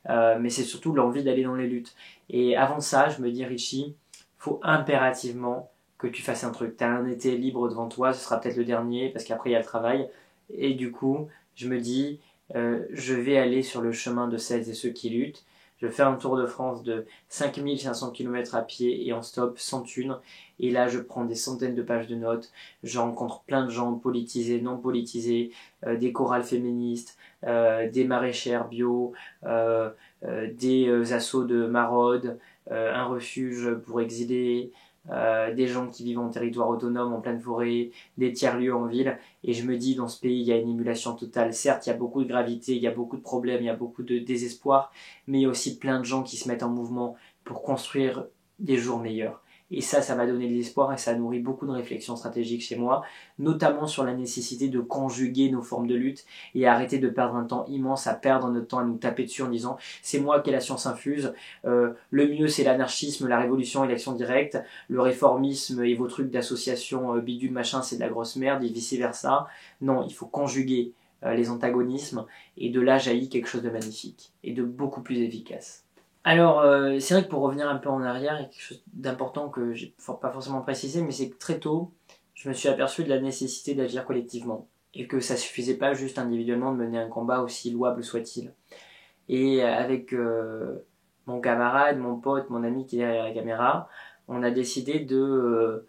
Mais c'est surtout l'envie d'aller dans les luttes. Et avant ça, je me dis, Richie, faut impérativement que tu fasses un truc. T'as un été libre devant toi, ce sera peut-être le dernier parce qu'après il y a le travail. Et du coup, je me dis, je vais aller sur le chemin de celles et ceux qui luttent. Je fais un tour de France de 5500 km à pied et en stop, sans thune. Et là, je prends des centaines de pages de notes. Je rencontre plein de gens politisés, non politisés, des chorales féministes, des maraîchères bio, des assos de maraude, un refuge pour exilés, des gens qui vivent en territoire autonome, en pleine forêt, des tiers-lieux en ville. Et je me dis, dans ce pays, il y a une émulation totale. Certes, il y a beaucoup de gravité, il y a beaucoup de problèmes, il y a beaucoup de désespoir, mais il y a aussi plein de gens qui se mettent en mouvement pour construire des jours meilleurs. Et ça m'a donné de l'espoir et ça nourrit beaucoup de réflexions stratégiques chez moi, notamment sur la nécessité de conjuguer nos formes de lutte et arrêter de perdre un temps immense à perdre notre temps à nous taper dessus en disant c'est moi qui ai la science infuse, le mieux c'est l'anarchisme, la révolution et l'action directe, le réformisme et vos trucs d'association bidule machin c'est de la grosse merde et vice versa. Non, il faut conjuguer les antagonismes et de là jaillit quelque chose de magnifique et de beaucoup plus efficace. Alors, c'est vrai que pour revenir un peu en arrière, il y a quelque chose d'important que j'ai pas forcément précisé, mais c'est que très tôt, je me suis aperçu de la nécessité d'agir collectivement et que ça suffisait pas juste individuellement de mener un combat aussi louable soit-il. Et avec mon camarade, mon pote, mon ami qui est derrière la caméra, on a décidé de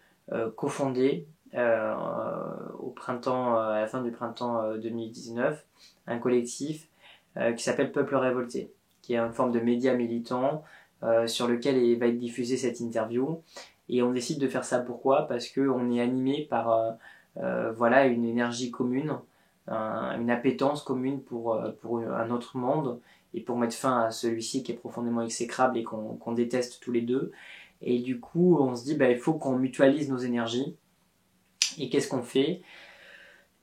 cofonder au printemps, à la fin du printemps 2019, un collectif qui s'appelle Peuple Révolté, qui est une forme de média militant sur lequel va être diffusée cette interview. Et on décide de faire ça pourquoi? Parce qu'on est animé par voilà, une énergie commune, une appétence commune pour un autre monde et pour mettre fin à celui-ci qui est profondément exécrable et qu'on déteste tous les deux. Et du coup, on se dit, il faut qu'on mutualise nos énergies. Et qu'est-ce qu'on fait?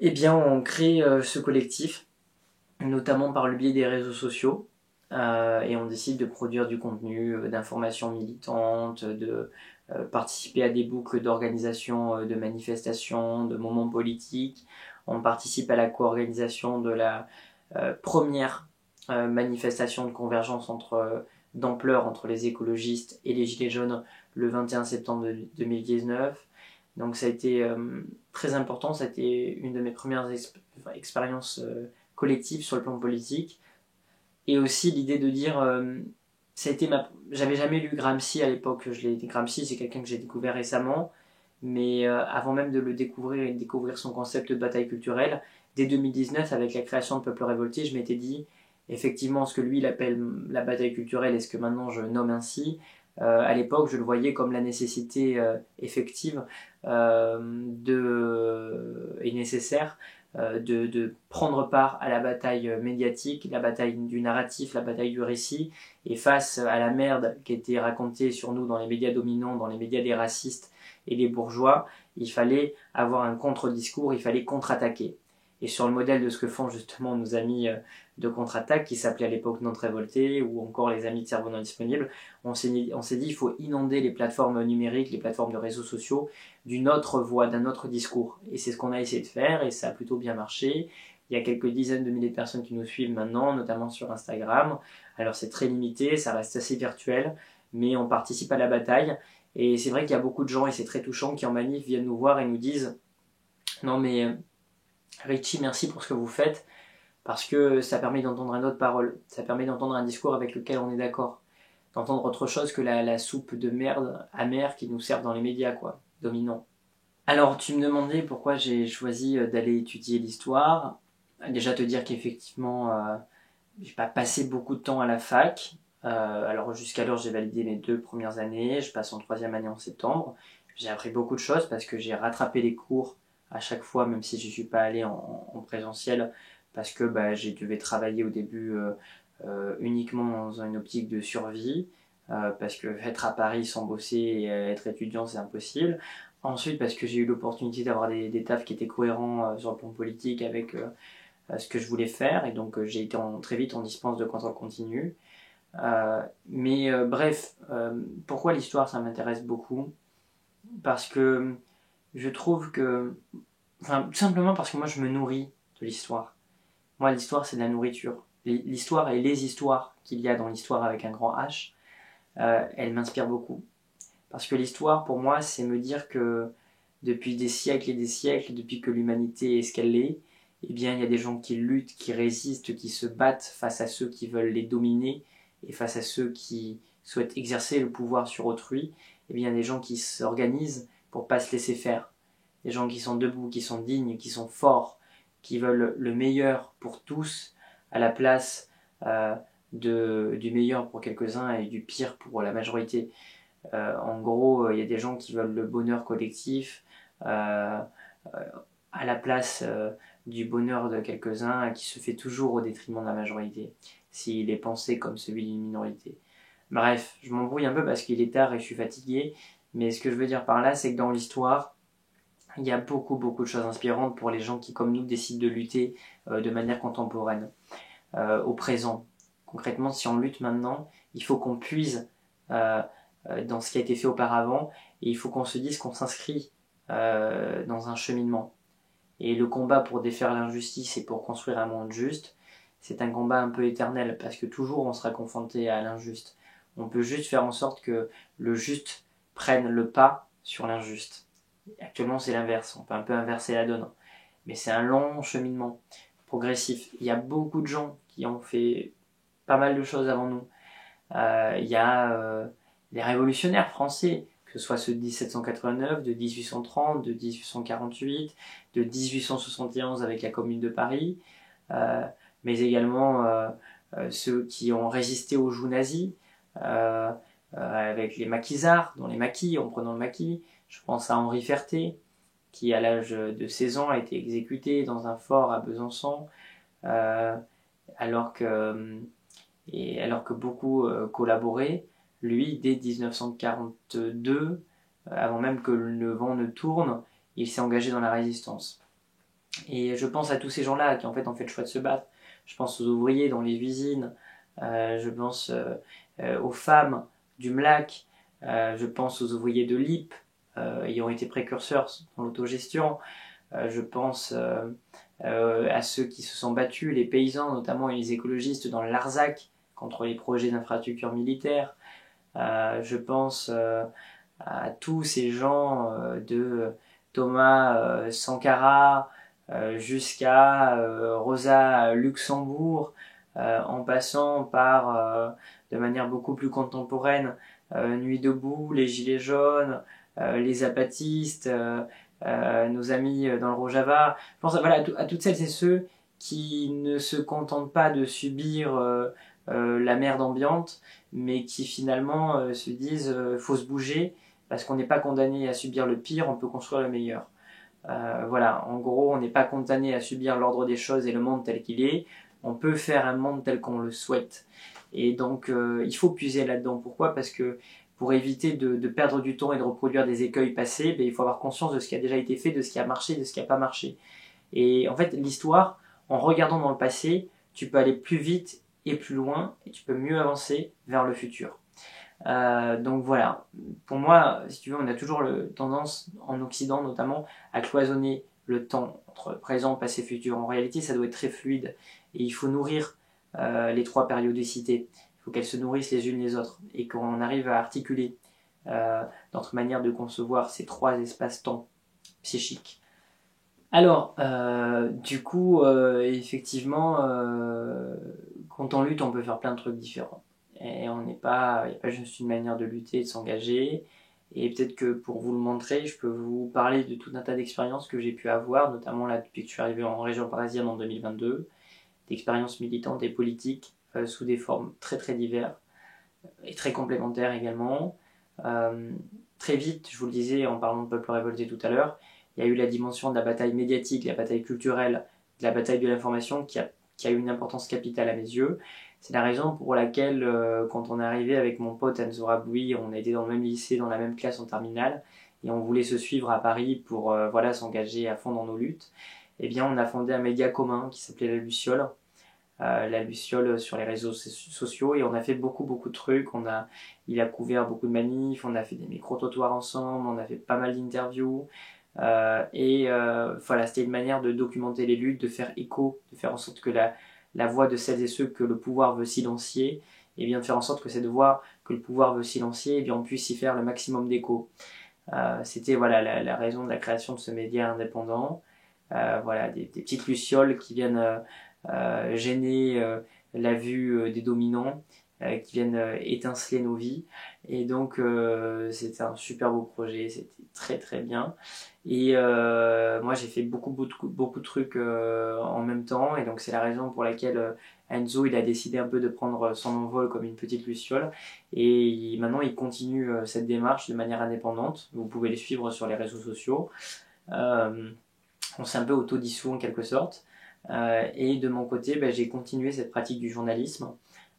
Eh bien, on crée ce collectif, notamment par le biais des réseaux sociaux. Et on décide de produire du contenu, d'informations militantes, de participer à des boucles d'organisation, de manifestations, de moments politiques. On participe à la co-organisation de la première manifestation de convergence d'ampleur entre les écologistes et les Gilets jaunes le 21 septembre 2019. Donc ça a été très important, ça a été une de mes premières expériences collectives sur le plan politique. Et aussi l'idée de dire J'avais jamais lu Gramsci à l'époque. Gramsci, c'est quelqu'un que j'ai découvert récemment, mais avant même de le découvrir et de découvrir son concept de bataille culturelle, dès 2019, avec la création de Peuple révolté, je m'étais dit, effectivement, ce que lui il appelle la bataille culturelle et ce que maintenant je nomme ainsi, à l'époque, je le voyais comme la nécessité effective et nécessaire de prendre part à la bataille médiatique, la bataille du narratif, la bataille du récit, et face à la merde qui était racontée sur nous dans les médias dominants, dans les médias des racistes et des bourgeois, il fallait avoir un contre-discours, il fallait contre-attaquer. Et sur le modèle de ce que font justement nos amis de contre-attaque, qui s'appelaient à l'époque Nantes Révolté, ou encore les amis de Cerveau Non Disponible, on s'est dit il faut inonder les plateformes numériques, les plateformes de réseaux sociaux, d'une autre voix, d'un autre discours. Et c'est ce qu'on a essayé de faire, et ça a plutôt bien marché. Il y a quelques dizaines de milliers de personnes qui nous suivent maintenant, notamment sur Instagram. Alors c'est très limité, ça reste assez virtuel, mais on participe à la bataille. Et c'est vrai qu'il y a beaucoup de gens, et c'est très touchant, qui en manif viennent nous voir et nous disent « Non mais Richie, merci pour ce que vous faites, parce que ça permet d'entendre une autre parole, ça permet d'entendre un discours avec lequel on est d'accord, d'entendre autre chose que la soupe de merde amère qui nous sert dans les médias, quoi, dominant. » Alors, tu me demandais pourquoi j'ai choisi d'aller étudier l'histoire. Déjà te dire qu'effectivement, j'ai pas passé beaucoup de temps à la fac. Alors jusqu'alors, j'ai validé mes 2 premières années. Je passe en 3e année en septembre. J'ai appris beaucoup de choses parce que j'ai rattrapé les cours à chaque fois, même si je suis pas allé en présentiel, parce que je devais travailler au début uniquement dans une optique de survie. Parce que être à Paris sans bosser et être étudiant, c'est impossible. Ensuite, parce que j'ai eu l'opportunité d'avoir des tafs qui étaient cohérents sur le plan politique avec ce que je voulais faire, et donc j'ai été très vite en dispense de contrôle continu. Bref, pourquoi l'histoire ça m'intéresse beaucoup? Parce que je trouve que. Enfin, tout simplement parce que moi je me nourris de l'histoire. Moi, l'histoire c'est de la nourriture. L'histoire et les histoires qu'il y a dans l'histoire avec un grand H, elles m'inspirent beaucoup. Parce que l'histoire, pour moi, c'est me dire que depuis des siècles et des siècles, depuis que l'humanité est ce qu'elle est, eh bien, il y a des gens qui luttent, qui résistent, qui se battent face à ceux qui veulent les dominer et face à ceux qui souhaitent exercer le pouvoir sur autrui. Eh bien, il y a des gens qui s'organisent pour pas se laisser faire. Des gens qui sont debout, qui sont dignes, qui sont forts, qui veulent le meilleur pour tous à la place du meilleur pour quelques-uns et du pire pour la majorité. En gros, il y a des gens qui veulent le bonheur collectif à la place du bonheur de quelques-uns qui se fait toujours au détriment de la majorité, s'il est pensé comme celui d'une minorité. Bref, je m'embrouille un peu parce qu'il est tard et je suis fatigué, mais ce que je veux dire par là, c'est que dans l'histoire, il y a beaucoup de choses inspirantes pour les gens qui, comme nous, décident de lutter de manière contemporaine, au présent. Concrètement, si on lutte maintenant, il faut qu'on puise dans ce qui a été fait auparavant, et il faut qu'on se dise qu'on s'inscrit dans un cheminement. Et le combat pour défaire l'injustice et pour construire un monde juste, c'est un combat un peu éternel, parce que toujours on sera confronté à l'injuste. On peut juste faire en sorte que le juste prenne le pas sur l'injuste. Actuellement c'est l'inverse, on peut un peu inverser la donne. Mais c'est un long cheminement, progressif. Il y a beaucoup de gens qui ont fait pas mal de choses avant nous. Il y a les révolutionnaires français, que ce soit ceux de 1789, de 1830, de 1848, de 1871 avec la Commune de Paris, mais également ceux qui ont résisté au joug nazi, avec les maquisards, dans les maquis, en prenant le maquis. Je pense à Henri Ferté, qui à l'âge de 16 ans a été exécuté dans un fort à Besançon, alors que beaucoup collaboraient. Lui, dès 1942, avant même que le vent ne tourne, il s'est engagé dans la résistance. Et je pense à tous ces gens-là qui en fait ont fait le choix de se battre. Je pense aux ouvriers dans les usines, je pense aux femmes du MLAC, je pense aux ouvriers de l'IP, ayant été précurseurs dans l'autogestion, je pense à ceux qui se sont battus, les paysans notamment et les écologistes dans le Larzac contre les projets d'infrastructures militaires. Je pense à tous ces gens de Thomas Sankara jusqu'à Rosa Luxembourg, en passant par de manière beaucoup plus contemporaine, Nuit debout, les Gilets jaunes, les zapatistes, nos amis dans le Rojava. Je pense voilà, à toutes celles et ceux qui ne se contentent pas de subir la merde ambiante, mais qui finalement se disent faut se bouger, parce qu'on n'est pas condamné à subir le pire, on peut construire le meilleur. Voilà, en gros, on n'est pas condamné à subir l'ordre des choses et le monde tel qu'il est, on peut faire un monde tel qu'on le souhaite. Et donc, il faut puiser là-dedans. Pourquoi ? Parce que pour éviter de perdre du temps et de reproduire des écueils passés, ben, il faut avoir conscience de ce qui a déjà été fait, de ce qui a marché, de ce qui n'a pas marché. Et en fait, l'histoire, en regardant dans le passé, tu peux aller plus vite et plus loin, et tu peux mieux avancer vers le futur. Donc voilà, pour moi, si tu veux, on a toujours tendance, en Occident notamment, à cloisonner le temps entre présent, passé, futur. En réalité, ça doit être très fluide, et il faut nourrir les trois périodicités. Il faut qu'elles se nourrissent les unes les autres, et qu'on arrive à articuler notre manière de concevoir ces trois espaces-temps psychiques. Alors, du coup, effectivement, quand on lutte, on peut faire plein de trucs différents. Et il n'y a pas juste une manière de lutter et de s'engager. Et peut-être que pour vous le montrer, je peux vous parler de tout un tas d'expériences que j'ai pu avoir, notamment là depuis que je suis arrivé en région parisienne en 2022, d'expériences militantes et politiques sous des formes très très diverses et très complémentaires également. Très vite, je vous le disais en parlant de Peuple révolté tout à l'heure, il y a eu la dimension de la bataille médiatique, la bataille culturelle, de la bataille de l'information qui a eu une importance capitale à mes yeux. C'est la raison pour laquelle, quand on est arrivé avec mon pote Enzo Raboui, on a été dans le même lycée, dans la même classe en terminale, et on voulait se suivre à Paris pour voilà, s'engager à fond dans nos luttes. Eh bien, on a fondé un média commun qui s'appelait La Luciole sur les réseaux sociaux, et on a fait beaucoup de trucs. Il a couvert beaucoup de manifs, on a fait des micro-trottoirs ensemble, on a fait pas mal d'interviews. Voilà, c'était une manière de documenter les luttes, de faire écho, de faire en sorte que la voix de celles et ceux que le pouvoir veut silencier, et bien de faire en sorte que cette voix que le pouvoir veut silencier, et bien on puisse y faire le maximum d'écho. C'était voilà la raison de la création de ce média indépendant. Voilà, des petites lucioles qui viennent gêner la vue des dominants, qui viennent étinceler nos vies. Et donc c'était un super beau projet, c'était très très bien. Et moi j'ai fait beaucoup de trucs en même temps, et donc c'est la raison pour laquelle Enzo il a décidé un peu de prendre son envol comme une petite luciole, et maintenant il continue cette démarche de manière indépendante. Vous pouvez les suivre sur les réseaux sociaux. On s'est un peu autodissous en quelque sorte. Et de mon côté, j'ai continué cette pratique du journalisme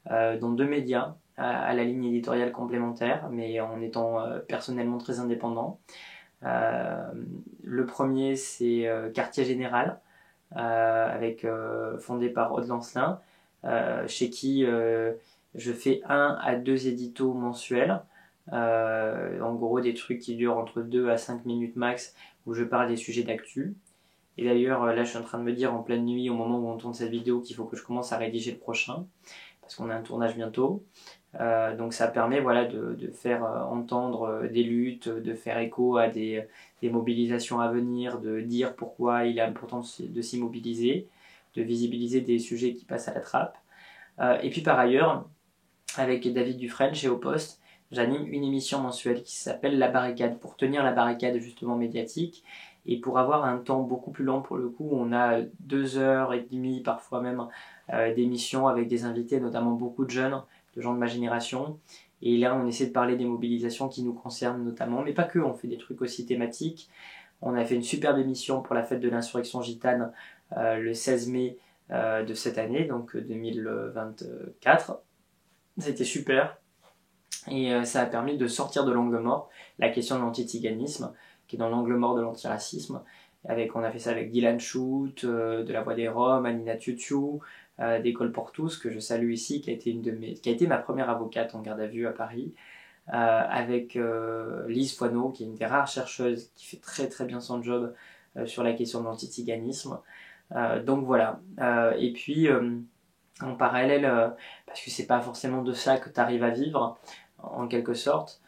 dans deux médias à la ligne éditoriale complémentaire, mais en étant personnellement très indépendant. Le premier, c'est Quartier Général, fondé par Aude Lancelin, chez qui je fais 1 à 2 éditos mensuels. En gros, des trucs qui durent entre 2 à 5 minutes max, où je parle des sujets d'actu. Et d'ailleurs, là, je suis en train de me dire en pleine nuit, au moment où on tourne cette vidéo, qu'il faut que je commence à rédiger le prochain, parce qu'on a un tournage bientôt. Donc ça permet voilà, de faire entendre des luttes, de faire écho à des mobilisations à venir, de dire pourquoi il est important de s'y mobiliser, de visibiliser des sujets qui passent à la trappe. Et puis par ailleurs, avec David Dufresne chez Au Poste, j'anime une émission mensuelle qui s'appelle La Barricade, pour tenir la barricade justement médiatique, et pour avoir un temps beaucoup plus long pour le coup. On a 2h30 parfois même d'émissions avec des invités, notamment beaucoup de jeunes, de gens de ma génération. Et là, on essaie de parler des mobilisations qui nous concernent notamment, mais pas que, on fait des trucs aussi thématiques. On a fait une superbe émission pour la fête de l'insurrection gitane le 16 mai de cette année, donc 2024. C'était super. Et ça a permis de sortir de l'angle mort la question de l'anti-tiganisme, qui est dans l'angle mort de l'antiracisme. On a fait ça avec Dylan Schut, de La Voix des Roms, Anina Tiutiou, d'École pour tous, que je salue ici, qui a été ma première avocate en garde à vue à Paris, avec Lise Foineau, qui est une des rares chercheuses qui fait très très bien son job sur la question de l'antitiganisme. Donc voilà. Et puis, en parallèle, parce que c'est pas forcément de ça que tu arrives à vivre, en quelque sorte,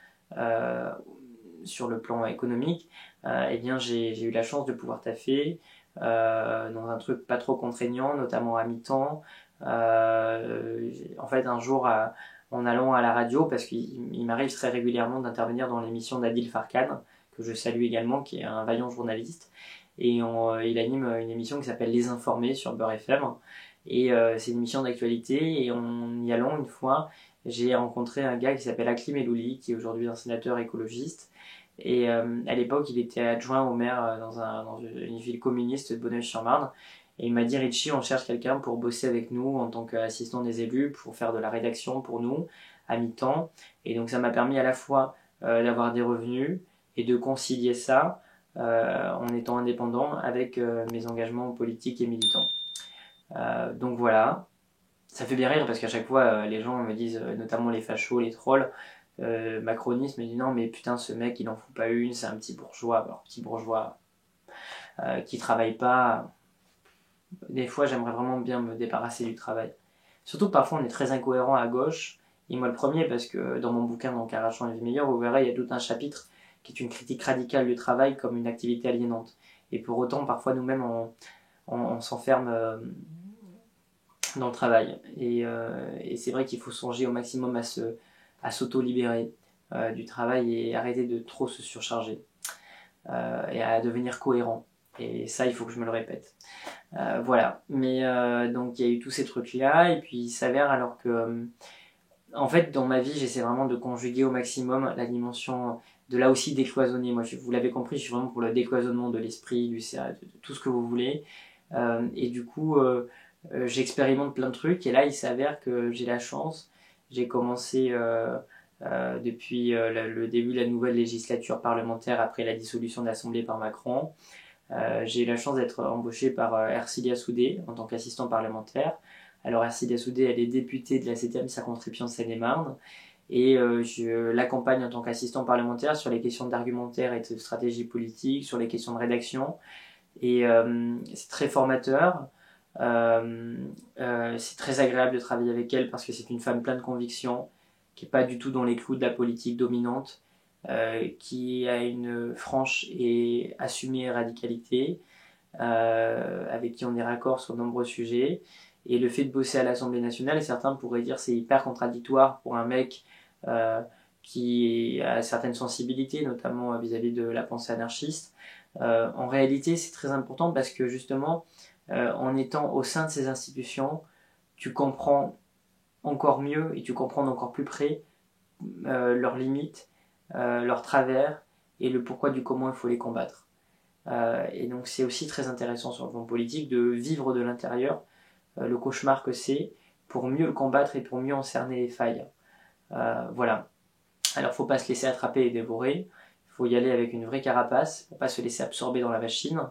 sur le plan économique, eh bien j'ai eu la chance de pouvoir taffer dans un truc pas trop contraignant, notamment à mi-temps. En fait, un jour, en allant à la radio, parce qu'il m'arrive très régulièrement d'intervenir dans l'émission d'Adil Farkan, que je salue également, qui est un vaillant journaliste. Et il anime une émission qui s'appelle Les Informés sur Beurre FM. Et c'est une émission d'actualité. Et en y allant une fois, j'ai rencontré un gars qui s'appelle Aklim Elouli, qui est aujourd'hui un sénateur écologiste. Et à l'époque, il était adjoint au maire dans une ville communiste de Bonneuil-sur-Marne. Et il m'a dit, Richie, on cherche quelqu'un pour bosser avec nous en tant qu'assistant des élus, pour faire de la rédaction pour nous, à mi-temps. Et donc ça m'a permis à la fois d'avoir des revenus et de concilier ça en étant indépendant avec mes engagements politiques et militants. Donc voilà, ça fait bien rire parce qu'à chaque fois les gens me disent, notamment les fachos, les trolls, macronistes me disent non mais putain ce mec il en fout pas une, c'est un petit bourgeois, alors petit bourgeois qui travaille pas. Des fois j'aimerais vraiment bien me débarrasser du travail. Surtout que parfois on est très incohérent à gauche, et moi le premier parce que dans mon bouquin donc Arrachant une vie meilleure, vous verrez il y a tout un chapitre qui est une critique radicale du travail comme une activité aliénante. Et pour autant parfois nous-mêmes on s'enferme dans le travail. Et c'est vrai qu'il faut songer au maximum à s'auto-libérer du travail et arrêter de trop se surcharger et à devenir cohérent. Et ça, il faut que je me le répète. Voilà. Mais donc, il y a eu tous ces trucs-là. Et puis, il s'avère alors que, en fait, dans ma vie, j'essaie vraiment de conjuguer au maximum la dimension de là aussi décloisonner. Moi, vous l'avez compris, je suis vraiment pour le décloisonnement de l'esprit, de tout ce que vous voulez. Et du coup, j'expérimente plein de trucs. Et là, il s'avère que j'ai la chance. J'ai commencé depuis le début de la nouvelle législature parlementaire après la dissolution de l'Assemblée par Macron. J'ai eu la chance d'être embauché par Ercilia Soudé en tant qu'assistant parlementaire. Alors Ercilia Soudé, elle est députée de la 7e circonscription de Seine-et-Marne et je l'accompagne en tant qu'assistant parlementaire sur les questions d'argumentaire et de stratégie politique, sur les questions de rédaction. Et c'est très formateur. C'est très agréable de travailler avec elle parce que c'est une femme pleine de convictions, qui n'est pas du tout dans les clous de la politique dominante. Qui a une franche et assumée radicalité, avec qui on est raccord sur de nombreux sujets. Et le fait de bosser à l'Assemblée nationale, certains pourraient dire c'est hyper contradictoire pour un mec qui a certaines sensibilités, notamment vis-à-vis de la pensée anarchiste. En réalité, c'est très important parce que justement, en étant au sein de ces institutions, tu comprends encore mieux et tu comprends encore plus près leurs limites, leurs travers et le pourquoi du comment il faut les combattre. Et donc c'est aussi très intéressant sur le plan politique de vivre de l'intérieur le cauchemar que c'est pour mieux le combattre et pour mieux en cerner les failles. Voilà. Alors faut pas se laisser attraper et dévorer, il faut y aller avec une vraie carapace pour pas se laisser absorber dans la machine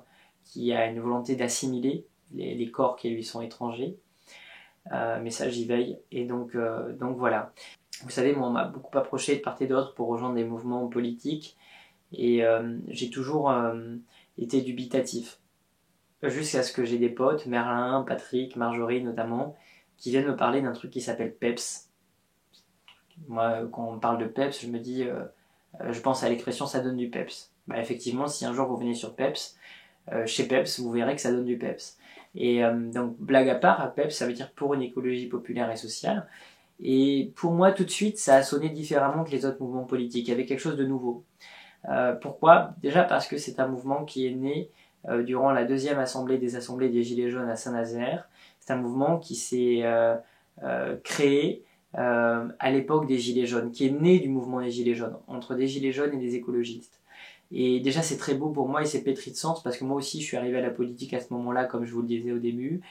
qui a une volonté d'assimiler les corps qui lui sont étrangers. Mais ça j'y veille et donc voilà. Vous savez, moi on m'a beaucoup approché de part et d'autre pour rejoindre des mouvements politiques et j'ai toujours été dubitatif. Jusqu'à ce que j'ai des potes, Merlin, Patrick, Marjorie notamment, qui viennent me parler d'un truc qui s'appelle PEPS. Moi quand on parle de PEPS, je me dis, je pense à l'expression ça donne du PEPS. Bah, effectivement, si un jour vous venez sur PEPS, chez PEPS, vous verrez que ça donne du PEPS. Et donc blague à part, PEPS ça veut dire pour une écologie populaire et sociale. Et pour moi, tout de suite, ça a sonné différemment que les autres mouvements politiques. Il y avait quelque chose de nouveau. Pourquoi ? Déjà parce que c'est un mouvement qui est né durant la deuxième assemblée des assemblées des Gilets jaunes à Saint-Nazaire. C'est un mouvement qui s'est créé à l'époque des Gilets jaunes, qui est né du mouvement des Gilets jaunes, entre des Gilets jaunes et des écologistes. Et déjà, c'est très beau pour moi et c'est pétri de sens parce que moi aussi, je suis arrivé à la politique à ce moment-là, comme je vous le disais au début.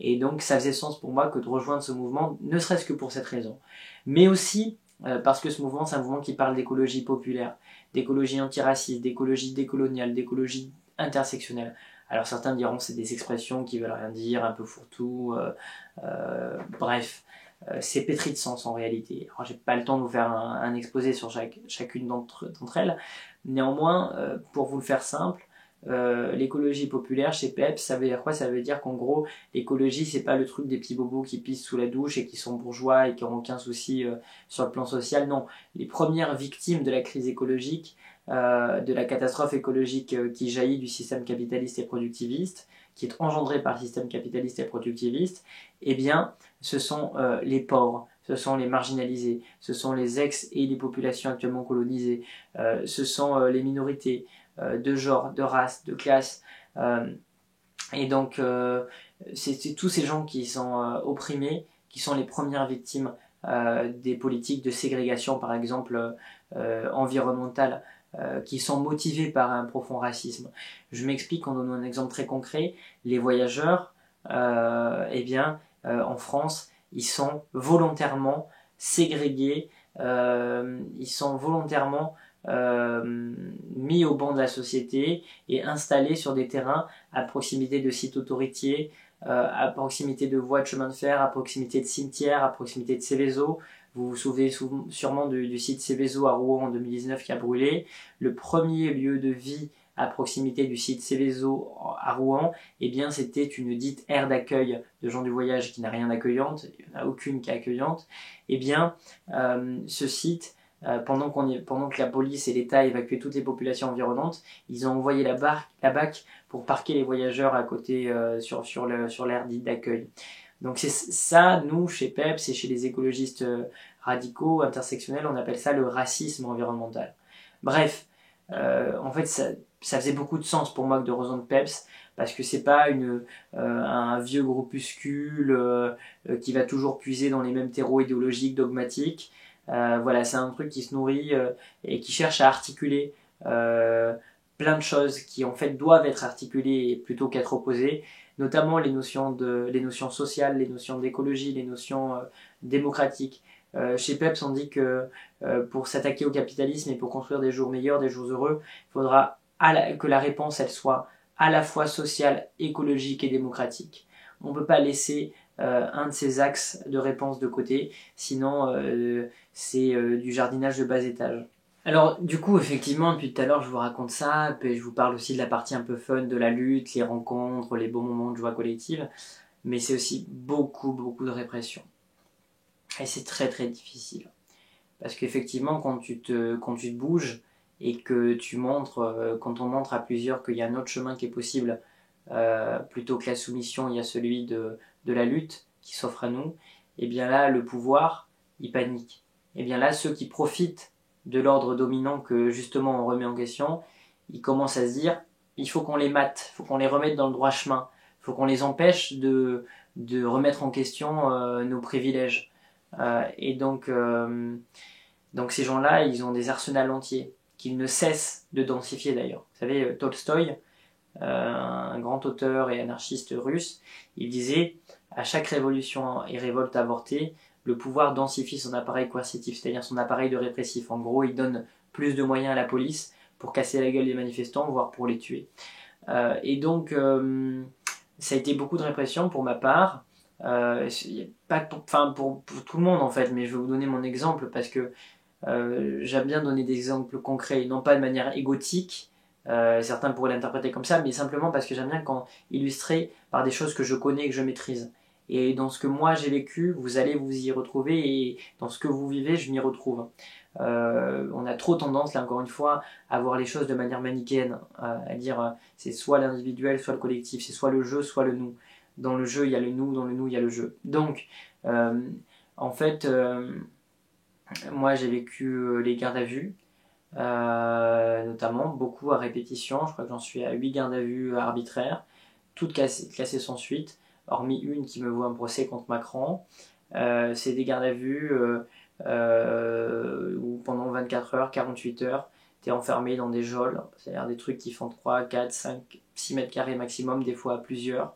Et donc ça faisait sens pour moi que de rejoindre ce mouvement, ne serait-ce que pour cette raison. Mais aussi parce que ce mouvement, c'est un mouvement qui parle d'écologie populaire, d'écologie antiraciste, d'écologie décoloniale, d'écologie intersectionnelle. Alors certains diront que c'est des expressions qui veulent rien dire, un peu fourre-tout, bref. C'est pétri de sens en réalité. Alors j'ai pas le temps de vous faire un exposé sur chacune d'entre elles. Néanmoins, pour vous le faire simple, l'écologie populaire chez PEPS, ça veut dire quoi ? Ça veut dire qu'en gros, l'écologie, c'est pas le truc des petits bobos qui pissent sous la douche et qui sont bourgeois et qui n'ont aucun souci sur le plan social. Non, les premières victimes de la crise écologique, de la catastrophe écologique qui jaillit du système capitaliste et productiviste, qui est engendré par le système capitaliste et productiviste, eh bien, ce sont les pauvres. ce sont les marginalisés, ce sont les ex et les populations actuellement colonisées, ce sont les minorités de genre, de race, de classe. Et donc, c'est tous ces gens qui sont opprimés, qui sont les premières victimes des politiques de ségrégation, par exemple, environnementale, qui sont motivés par un profond racisme. Je m'explique en donnant un exemple très concret. Les voyageurs, en France, ils sont volontairement ségrégés, ils sont volontairement mis au banc de la société et installés sur des terrains à proximité de sites autoroutiers, à proximité de voies de chemin de fer, à proximité de cimetières, à proximité de Céveso. Vous vous souvenez sûrement du site Céveso à Rouen en 2019 qui a brûlé. Le premier lieu de vie à proximité du site Céveso à Rouen, eh bien c'était une dite aire d'accueil de gens du voyage qui n'a rien d'accueillante, il n'y en a aucune qui est accueillante. Eh bien, ce site, pendant que la police et l'État évacuaient toutes les populations environnantes, ils ont envoyé la BAC pour parquer les voyageurs à côté sur l'aire dite d'accueil. Donc c'est ça, nous, chez PEPS et chez les écologistes radicaux, intersectionnels, on appelle ça le racisme environnemental. Bref, en fait, ça faisait beaucoup de sens pour moi de rejoindre PEPS, parce que c'est pas un vieux groupuscule qui va toujours puiser dans les mêmes terreaux idéologiques, dogmatiques. Voilà, c'est un truc qui se nourrit et qui cherche à articuler plein de choses qui en fait doivent être articulées plutôt qu'être opposées, notamment les notions sociales, les notions d'écologie, les notions démocratiques. Chez PEPS, on dit que pour s'attaquer au capitalisme et pour construire des jours meilleurs, des jours heureux, il faudra que la réponse elle soit à la fois sociale, écologique et démocratique. On ne peut pas laisser un de ces axes de réponse de côté, sinon c'est du jardinage de bas étage. Alors du coup, effectivement, depuis tout à l'heure je vous raconte ça, puis je vous parle aussi de la partie un peu fun de la lutte, les rencontres, les beaux moments de joie collective, mais c'est aussi beaucoup de répression. Et c'est très très difficile. Parce qu'effectivement, quand tu te bouges et que tu montres, quand on montre à plusieurs qu'il y a un autre chemin qui est possible, plutôt que la soumission, il y a celui de la lutte qui s'offre à nous, et bien là, le pouvoir, il panique. Et bien là, ceux qui profitent de l'ordre dominant que justement on remet en question, ils commencent à se dire, il faut qu'on les mate, il faut qu'on les remette dans le droit chemin, il faut qu'on les empêche de remettre en question nos privilèges. Et donc ces gens-là, ils ont des arsenals entiers, qu'ils ne cessent de densifier d'ailleurs. Vous savez, Tolstoï, un grand auteur et anarchiste russe, il disait « À chaque révolution et révolte avortée, le pouvoir densifie son appareil coercitif, c'est-à-dire son appareil de répressif. En gros, il donne plus de moyens à la police pour casser la gueule des manifestants, voire pour les tuer. » Et donc, ça a été beaucoup de répression pour ma part. Pas pour tout le monde en fait, mais je vais vous donner mon exemple parce que j'aime bien donner des exemples concrets, non pas de manière égotique, certains pourraient l'interpréter comme ça, mais simplement parce que j'aime bien quand illustrer par des choses que je connais et que je maîtrise. Et dans ce que moi j'ai vécu, vous allez vous y retrouver, et dans ce que vous vivez, je m'y retrouve. On a trop tendance, là encore une fois, à voir les choses de manière manichéenne, à dire c'est soit l'individuel, soit le collectif, c'est soit le jeu, soit le nous. Dans le jeu, il y a le nous, dans le nous, il y a le jeu. Donc, en fait, moi j'ai vécu les gardes à vue, notamment, beaucoup à répétition. Je crois que j'en suis à 8 gardes à vue arbitraires, toutes classées sans suite, hormis une qui me vaut un procès contre Macron. C'est des gardes à vue où pendant 24 heures, 48 heures, tu es enfermé dans des geôles, c'est-à-dire des trucs qui font 3, 4, 5, 6 mètres carrés maximum, des fois à plusieurs.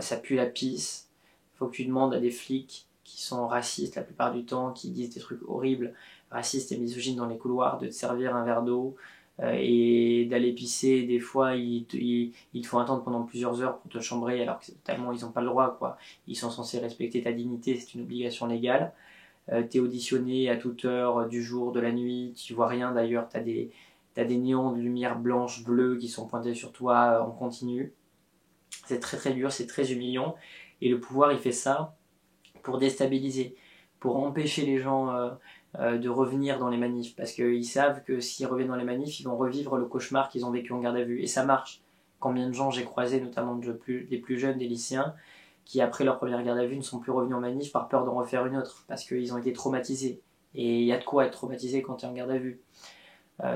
Ça pue la pisse. Il faut que tu demandes à des flics qui sont racistes la plupart du temps, qui disent des trucs horribles, racistes et misogynes dans les couloirs, de te servir un verre d'eau et d'aller pisser. Des fois, ils te font attendre pendant plusieurs heures pour te chambrer, alors que tellement ils n'ont pas le droit, quoi. Ils sont censés respecter ta dignité, c'est une obligation légale. T'es auditionné à toute heure du jour, de la nuit, tu vois rien d'ailleurs, t'as des néons de lumière blanche, bleue qui sont pointés sur toi en continu. C'est très très dur, c'est très humiliant, et le pouvoir il fait ça pour déstabiliser, pour empêcher les gens de revenir dans les manifs, parce qu'ils savent que s'ils reviennent dans les manifs, ils vont revivre le cauchemar qu'ils ont vécu en garde à vue, et ça marche. Combien de gens j'ai croisé, notamment des plus jeunes, des lycéens, qui après leur première garde à vue ne sont plus revenus en manif par peur d'en refaire une autre, parce qu'ils ont été traumatisés. Et il y a de quoi être traumatisé quand tu es en garde à vue.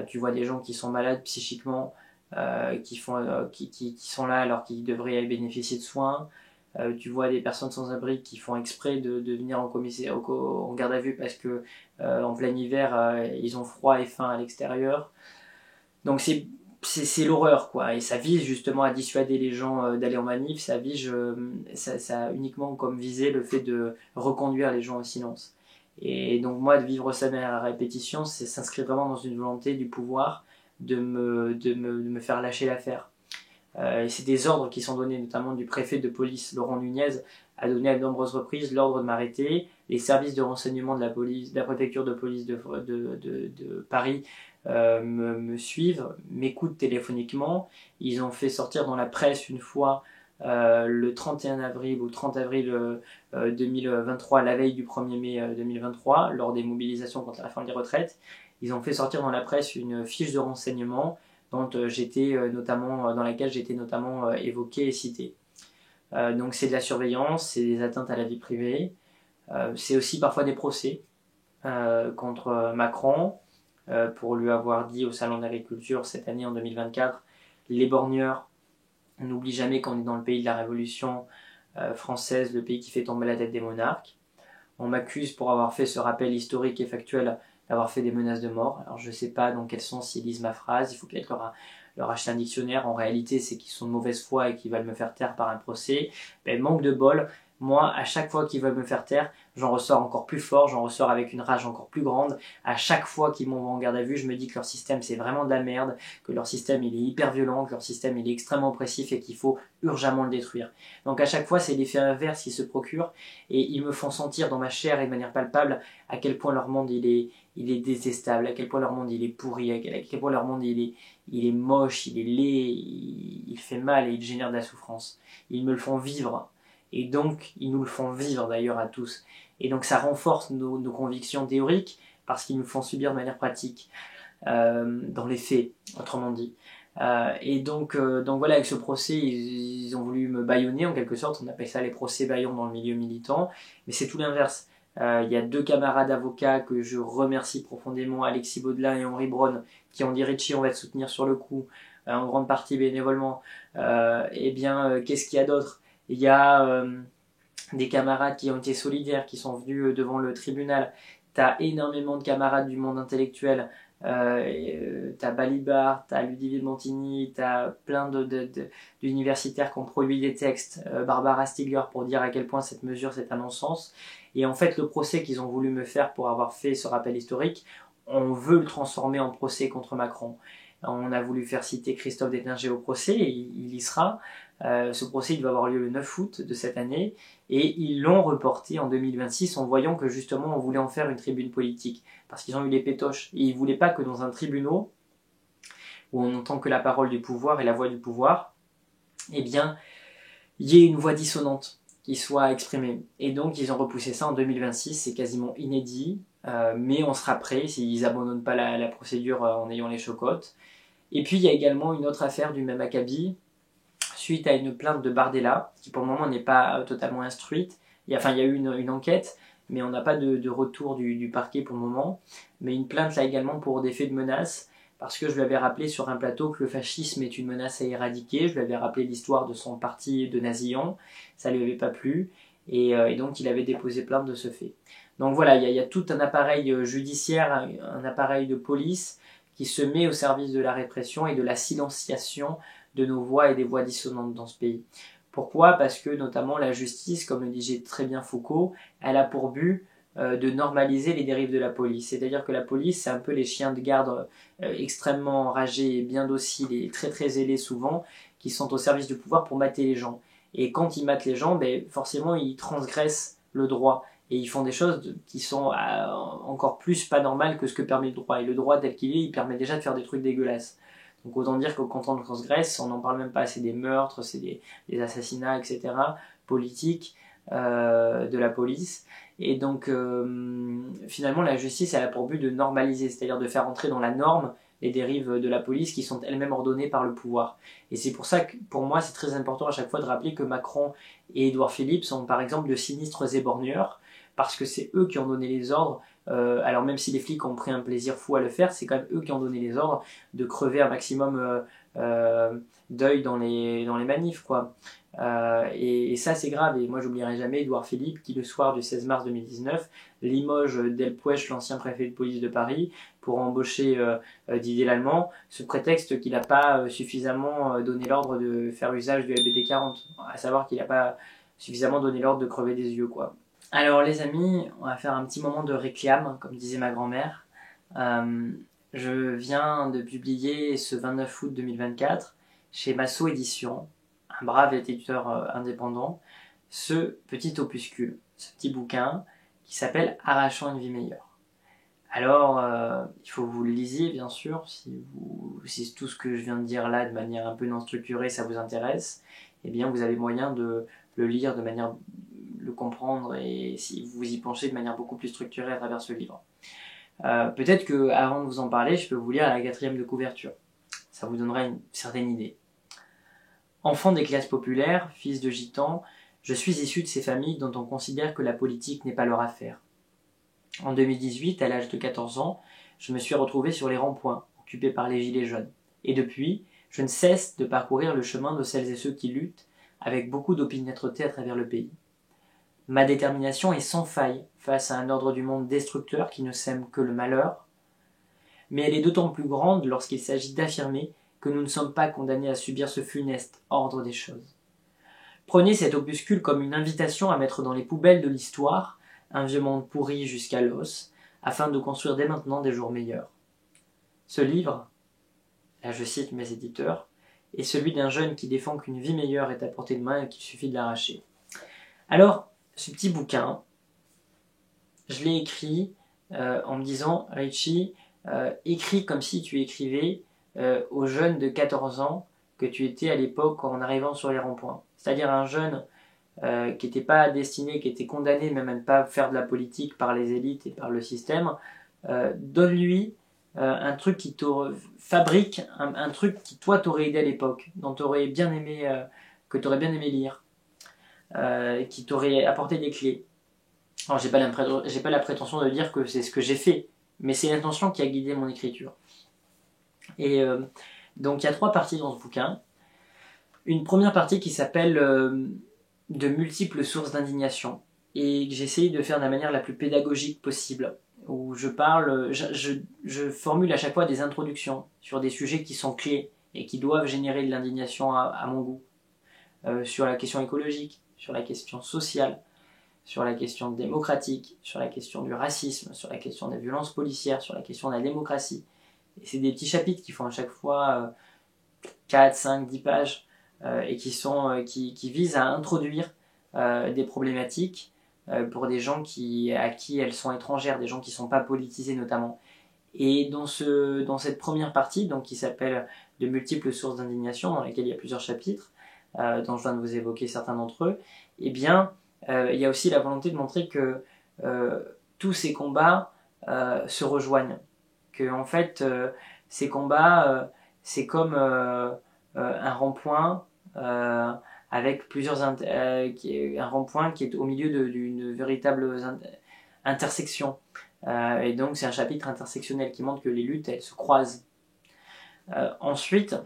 Tu vois des gens qui sont malades psychiquement, qui sont là alors qu'ils devraient bénéficier de soins. Tu vois des personnes sans abri qui font exprès de venir en garde à vue parce que en plein hiver ils ont froid et faim à l'extérieur. Donc c'est l'horreur, quoi, et ça vise justement à dissuader les gens d'aller en manif. Ça a uniquement comme visée le fait de reconduire les gens au silence. Et donc moi, de vivre ça à répétition, c'est s'inscrit vraiment dans une volonté du pouvoir de me faire lâcher l'affaire. Et c'est des ordres qui sont donnés, notamment du préfet de police Laurent Nunez a donné à de nombreuses reprises l'ordre de m'arrêter. Les services de renseignement de la préfecture de police de Paris me suivent, m'écoutent téléphoniquement. Ils ont fait sortir dans la presse une fois le 31 avril ou 30 avril 2023, la veille du 1er mai 2023, lors des mobilisations contre la réforme des retraites. Ils ont fait sortir dans la presse une fiche de renseignement dans laquelle j'étais notamment évoqué et cité. Donc c'est de la surveillance, c'est des atteintes à la vie privée, c'est aussi parfois des procès contre Macron, pour lui avoir dit au Salon d'agriculture cette année en 2024, les borgneurs, on n'oublie jamais qu'on est dans le pays de la Révolution française, le pays qui fait tomber la tête des monarques. On m'accuse pour avoir fait ce rappel historique et factuel d'avoir fait des menaces de mort. Alors je ne sais pas dans quel sens ils lisent ma phrase, il faut peut-être leur acheter un dictionnaire. En réalité, c'est qu'ils sont de mauvaise foi et qu'ils veulent me faire taire par un procès. Ben, manque de bol, moi, à chaque fois qu'ils veulent me faire taire, j'en ressors encore plus fort, j'en ressors avec une rage encore plus grande. À chaque fois qu'ils m'envoient en garde à vue, je me dis que leur système c'est vraiment de la merde, que leur système il est hyper violent, que leur système il est extrêmement oppressif et qu'il faut urgemment le détruire. Donc à chaque fois, c'est l'effet inverse qui se procure et ils me font sentir dans ma chair et de manière palpable à quel point leur monde il est détestable, à quel point leur monde il est pourri, à quel point leur monde il est moche, il est laid, il fait mal et il génère de la souffrance. Ils me le font vivre. Et donc, ils nous le font vivre d'ailleurs à tous. Et donc, ça renforce nos convictions théoriques parce qu'ils nous font subir de manière pratique, dans les faits, autrement dit. Et donc voilà, avec ce procès, ils ont voulu me bâillonner en quelque sorte. On appelle ça les procès bâillons dans le milieu militant. Mais c'est tout l'inverse. Il y a deux camarades avocats que je remercie profondément, Alexis Baudelin et Henri Braun, qui ont dit Richie, on va te soutenir sur le coup, en grande partie bénévolement. Qu'est-ce qu'il y a d'autre? Il y a des camarades qui ont été solidaires, qui sont venus devant le tribunal. T'as énormément de camarades du monde intellectuel. T'as Balibar, t'as Ludivine Montini, t'as plein d'universitaires qui ont produit des textes, Barbara Stiegler, pour dire à quel point cette mesure c'est un non-sens. Et en fait, le procès qu'ils ont voulu me faire pour avoir fait ce rappel historique, on veut le transformer en procès contre Macron. On a voulu faire citer Christophe Détinger au procès, et il y sera. Ce procès il va avoir lieu le 9 août de cette année, et ils l'ont reporté en 2026 en voyant que justement on voulait en faire une tribune politique, parce qu'ils ont eu les pétoches, et ils ne voulaient pas que dans un tribunal où on entend que la parole du pouvoir et la voix du pouvoir, eh bien, il y ait une voix dissonante qui soit exprimée. Et donc ils ont repoussé ça en 2026, c'est quasiment inédit, mais on sera prêt s'ils abandonnent pas la procédure en ayant les chocottes. Et puis il y a également une autre affaire du même acabit, suite à une plainte de Bardella, qui pour le moment n'est pas totalement instruite. Il y a eu une enquête, mais on n'a pas de retour du parquet pour le moment. Mais une plainte là également pour des faits de menaces, parce que je lui avais rappelé sur un plateau que le fascisme est une menace à éradiquer. Je lui avais rappelé l'histoire de son parti de Nazillon, ça lui avait pas plu, et donc il avait déposé plainte de ce fait. Donc voilà, il y a tout un appareil judiciaire, un appareil de police qui se met au service de la répression et de la silenciation de nos voix et des voix dissonantes dans ce pays. Pourquoi? Parce que notamment la justice, comme le disait très bien Foucault, elle a pour but de normaliser les dérives de la police. C'est-à-dire que la police, c'est un peu les chiens de garde extrêmement enragés et bien dociles et très très zélés souvent, qui sont au service du pouvoir pour mater les gens. Et quand ils matent les gens, forcément ils transgressent le droit. Et ils font des choses qui sont encore plus pas normales que ce que permet le droit. Et le droit tel qu'il est, il permet déjà de faire des trucs dégueulasses. Donc autant dire que quand on transgresse, on n'en parle même pas, c'est des meurtres, c'est des assassinats, etc., politiques, de la police. Et donc finalement la justice elle a pour but de normaliser, c'est-à-dire de faire entrer dans la norme les dérives de la police qui sont elles-mêmes ordonnées par le pouvoir. Et c'est pour ça que, pour moi, c'est très important à chaque fois de rappeler que Macron et Édouard Philippe sont par exemple de sinistres éborgneurs, parce que c'est eux qui ont donné les ordres. Alors même si les flics ont pris un plaisir fou à le faire, c'est quand même eux qui ont donné les ordres de crever un maximum d'œil dans les manifs, quoi. Et ça c'est grave, et moi j'oublierai jamais Édouard Philippe qui le soir du 16 mars 2019 limoge Delpouech, l'ancien préfet de police de Paris, pour embaucher Didier Lallemand, sous prétexte qu'il n'a pas suffisamment donné l'ordre de faire usage du LBD 40, à savoir qu'il n'a pas suffisamment donné l'ordre de crever des yeux, quoi. Alors les amis, on va faire un petit moment de réclame, comme disait ma grand-mère. Je viens de publier ce 29 août 2024 chez Massot Édition, un brave éditeur indépendant, ce petit opuscule, ce petit bouquin qui s'appelle Arrachant une vie meilleure. Alors, il faut que vous le lisiez bien sûr, si tout ce que je viens de dire là de manière un peu non structurée ça vous intéresse, eh bien vous avez moyen de le lire de manière le comprendre et si vous y penchez de manière beaucoup plus structurée à travers ce livre. Peut-être que avant de vous en parler, je peux vous lire la 4e de couverture. Ça vous donnera une certaine idée. Enfant des classes populaires, fils de gitans, je suis issu de ces familles dont on considère que la politique n'est pas leur affaire. En 2018, à l'âge de 14 ans, je me suis retrouvé sur les ronds-points, occupé par les gilets jaunes. Et depuis, je ne cesse de parcourir le chemin de celles et ceux qui luttent, avec beaucoup d'opiniâtreté à travers le pays. Ma détermination est sans faille face à un ordre du monde destructeur qui ne sème que le malheur, mais elle est d'autant plus grande lorsqu'il s'agit d'affirmer que nous ne sommes pas condamnés à subir ce funeste ordre des choses. Prenez cet opuscule comme une invitation à mettre dans les poubelles de l'histoire un vieux monde pourri jusqu'à l'os, afin de construire dès maintenant des jours meilleurs. Ce livre, là je cite mes éditeurs, est celui d'un jeune qui défend qu'une vie meilleure est à portée de main et qu'il suffit de l'arracher. Alors, ce petit bouquin, je l'ai écrit en me disant, Richie, écris comme si tu écrivais aux jeunes de 14 ans que tu étais à l'époque en arrivant sur les ronds-points. C'est-à-dire un jeune qui n'était pas destiné, qui était condamné même à ne pas faire de la politique par les élites et par le système, donne-lui un truc qui fabrique un truc qui toi t'aurais aidé à l'époque, dont t'aurais bien aimé, que t'aurais bien aimé lire, qui t'aurait apporté des clés. Alors j'ai pas la prétention de dire que c'est ce que j'ai fait, mais c'est l'intention qui a guidé mon écriture. Et donc il y a 3 parties dans ce bouquin. Une première partie qui s'appelle de multiples sources d'indignation et que j'ai essayé de faire de la manière la plus pédagogique possible, où je formule à chaque fois des introductions sur des sujets qui sont clés et qui doivent générer de l'indignation à mon goût, sur la question écologique, sur la question sociale, sur la question démocratique, sur la question du racisme, sur la question des violences policières, sur la question de la démocratie. Et c'est des petits chapitres qui font à chaque fois 4, 5, 10 pages et qui visent à introduire des problématiques pour des gens à qui elles sont étrangères, des gens qui ne sont pas politisés notamment. Et dans cette première partie, donc, qui s'appelle « De multiples sources d'indignation », dans laquelle il y a plusieurs chapitres, dont je viens de vous évoquer certains d'entre eux, eh bien, il y a aussi la volonté de montrer que tous ces combats se rejoignent. Que, en fait, ces combats, c'est comme un rond-point avec un rond-point qui est au milieu d'une véritable intersection. Et donc, c'est un chapitre intersectionnel qui montre que les luttes, elles se croisent. Ensuite,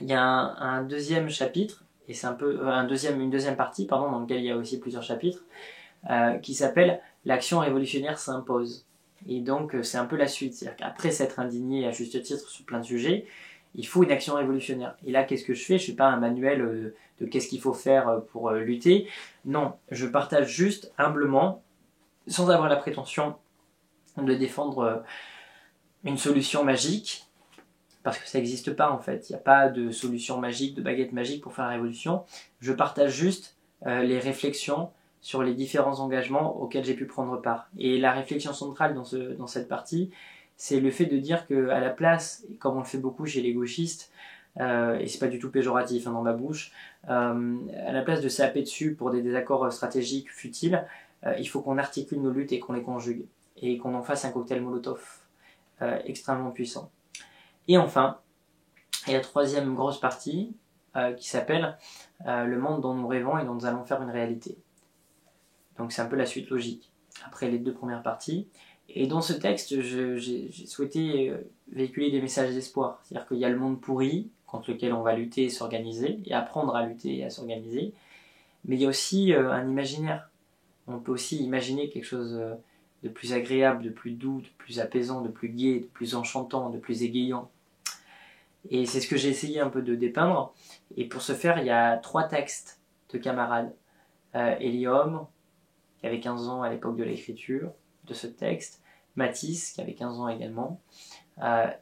il y a un deuxième chapitre, et c'est un peu une deuxième partie, pardon, dans laquelle il y a aussi plusieurs chapitres, qui s'appelle « L'action révolutionnaire s'impose ». Et donc, c'est un peu la suite. C'est-à-dire qu'après s'être indigné à juste titre sur plein de sujets, il faut une action révolutionnaire. Et là, qu'est-ce que je fais ? Je ne fais pas un manuel de qu'est-ce qu'il faut faire pour lutter. Non, je partage juste, humblement, sans avoir la prétention de défendre une solution magique, parce que ça n'existe pas en fait. Il n'y a pas de solution magique, de baguette magique pour faire la révolution. Je partage juste les réflexions sur les différents engagements auxquels j'ai pu prendre part. Et la réflexion centrale dans cette partie, c'est le fait de dire qu'à la place, comme on le fait beaucoup chez les gauchistes, et c'est pas du tout péjoratif dans ma bouche, à la place de s'appeler dessus pour des désaccords stratégiques futiles, il faut qu'on articule nos luttes et qu'on les conjugue, et qu'on en fasse un cocktail Molotov extrêmement puissant. Et enfin, il y a la troisième grosse partie qui s'appelle le monde dont nous rêvons et dont nous allons faire une réalité. Donc c'est un peu la suite logique après les deux premières parties. Et dans ce texte, j'ai souhaité véhiculer des messages d'espoir. C'est-à-dire qu'il y a le monde pourri contre lequel on va lutter et s'organiser, et apprendre à lutter et à s'organiser. Mais il y a aussi un imaginaire. On peut aussi imaginer quelque chose de plus agréable, de plus doux, de plus apaisant, de plus gai, de plus enchantant, de plus égayant. Et c'est ce que j'ai essayé un peu de dépeindre. Et pour ce faire, il y a 3 textes de camarades. Eliom, qui avait 15 ans à l'époque de l'écriture de ce texte, Mathis, qui avait 15 ans également,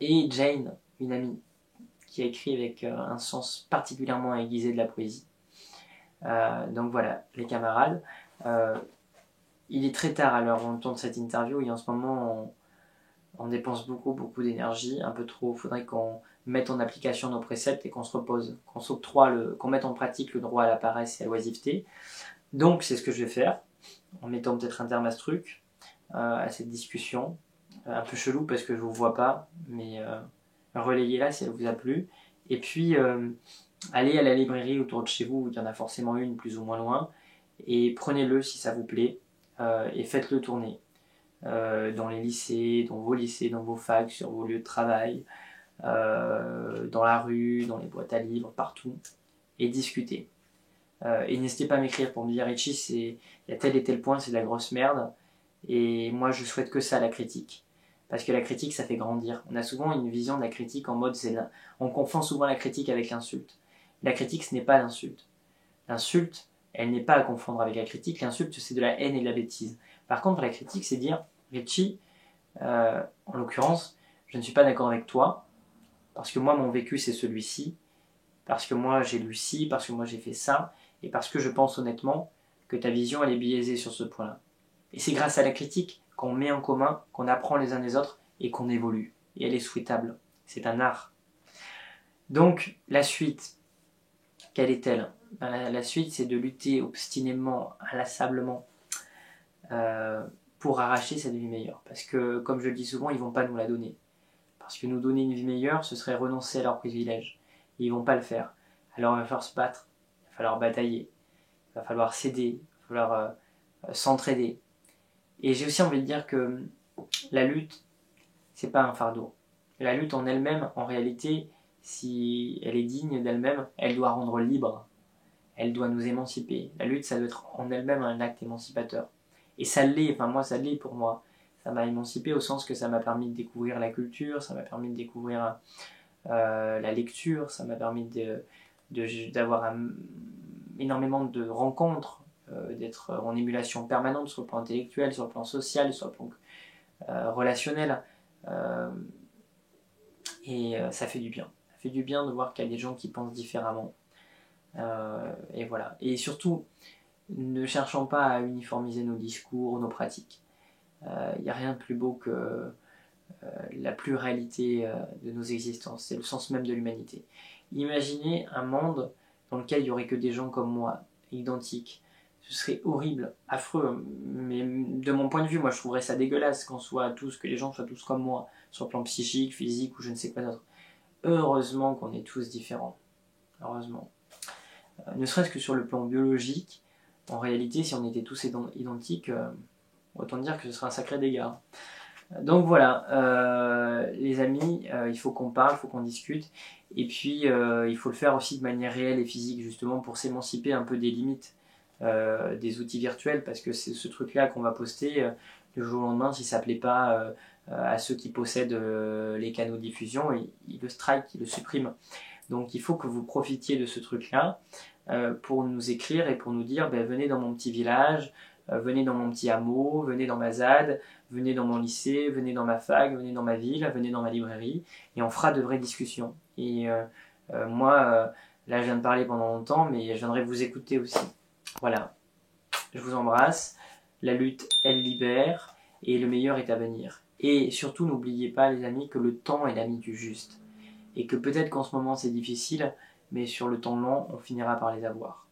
et Jane, une amie, qui a écrit avec un sens particulièrement aiguisé de la poésie. Donc voilà, les camarades. Il est très tard à l'heure où on tourne cette interview et en ce moment on dépense beaucoup d'énergie, un peu trop. Il faudrait qu'on mette en application nos préceptes et qu'on se repose, qu'on s'octroie, qu'on mette en pratique le droit à la paresse et à l'oisiveté. Donc c'est ce que je vais faire, en mettant peut-être un terme à ce truc, à cette discussion. Un peu chelou parce que je vous vois pas, mais relayez-la si elle vous a plu. Et puis allez à la librairie autour de chez vous, il y en a forcément une plus ou moins loin, et prenez-le si ça vous plaît, et faites-le tourner. Dans les lycées, dans vos facs, sur vos lieux de travail, dans la rue, dans les boîtes à livres, partout, et discutez. Et n'hésitez pas à m'écrire pour me dire Richie, il y a tel et tel point, c'est de la grosse merde, et moi je souhaite que ça à la critique. Parce que la critique, ça fait grandir. On a souvent une vision de la critique en mode, on confond souvent la critique avec l'insulte. La critique, ce n'est pas l'insulte. L'insulte, elle n'est pas à confondre avec la critique. L'insulte, c'est de la haine et de la bêtise. Par contre, la critique, c'est dire, Richie, en l'occurrence, je ne suis pas d'accord avec toi, parce que moi, mon vécu, c'est celui-ci, parce que moi, j'ai lu ci, parce que moi, j'ai fait ça, et parce que je pense honnêtement que ta vision, elle est biaisée sur ce point-là. Et c'est grâce à la critique qu'on met en commun, qu'on apprend les uns des autres, et qu'on évolue. Et elle est souhaitable. C'est un art. Donc, la suite, quelle est-elle ? La suite, c'est de lutter obstinément, inlassablement, pour arracher cette vie meilleure. Parce que, comme je le dis souvent, ils ne vont pas nous la donner. Parce que nous donner une vie meilleure, ce serait renoncer à leurs privilèges. Ils ne vont pas le faire. Alors il va falloir se battre, il va falloir batailler, il va falloir s'aider, il va falloir s'entraider. Et j'ai aussi envie de dire que la lutte, c'est pas un fardeau. La lutte en elle-même, en réalité, si elle est digne d'elle-même, elle doit rendre libre. Elle doit nous émanciper. La lutte, ça doit être en elle-même un acte émancipateur. Et ça l'est, enfin moi, ça l'est pour moi. Ça m'a émancipé au sens que ça m'a permis de découvrir la culture, ça m'a permis de découvrir la lecture, ça m'a permis d'avoir énormément de rencontres, d'être en émulation permanente sur le plan intellectuel, sur le plan social, sur le plan relationnel. Ça fait du bien. Ça fait du bien de voir qu'il y a des gens qui pensent différemment. Et voilà. Et surtout, ne cherchons pas à uniformiser nos discours, nos pratiques. Il n'y a rien de plus beau que la pluralité de nos existences. C'est le sens même de l'humanité. Imaginez un monde dans lequel il n'y aurait que des gens comme moi, identiques. Ce serait horrible, affreux, mais de mon point de vue, moi je trouverais ça dégueulasse que les gens soient tous comme moi, sur le plan psychique, physique ou je ne sais quoi d'autre. Heureusement qu'on est tous différents. Heureusement. Ne serait-ce que sur le plan biologique, en réalité, si on était tous identiques, autant dire que ce serait un sacré dégât. Donc voilà, les amis, il faut qu'on parle, il faut qu'on discute, et puis il faut le faire aussi de manière réelle et physique, justement pour s'émanciper un peu des limites des outils virtuels, parce que c'est ce truc-là qu'on va poster le jour au lendemain, si ça ne plaît pas à ceux qui possèdent les canaux de diffusion, ils le strike, ils le suppriment. Donc il faut que vous profitiez de ce truc-là pour nous écrire et pour nous dire venez dans mon petit village, venez dans mon petit hameau, venez dans ma ZAD, venez dans mon lycée, venez dans ma fac, venez dans ma ville, venez dans ma librairie, et on fera de vraies discussions. Et moi, là je viens de parler pendant longtemps, mais je viendrai vous écouter aussi. Voilà, je vous embrasse, la lutte elle libère, et le meilleur est à venir. Et surtout n'oubliez pas les amis que le temps est l'ami du juste. Et que peut-être qu'en ce moment c'est difficile, mais sur le temps long, on finira par les avoir.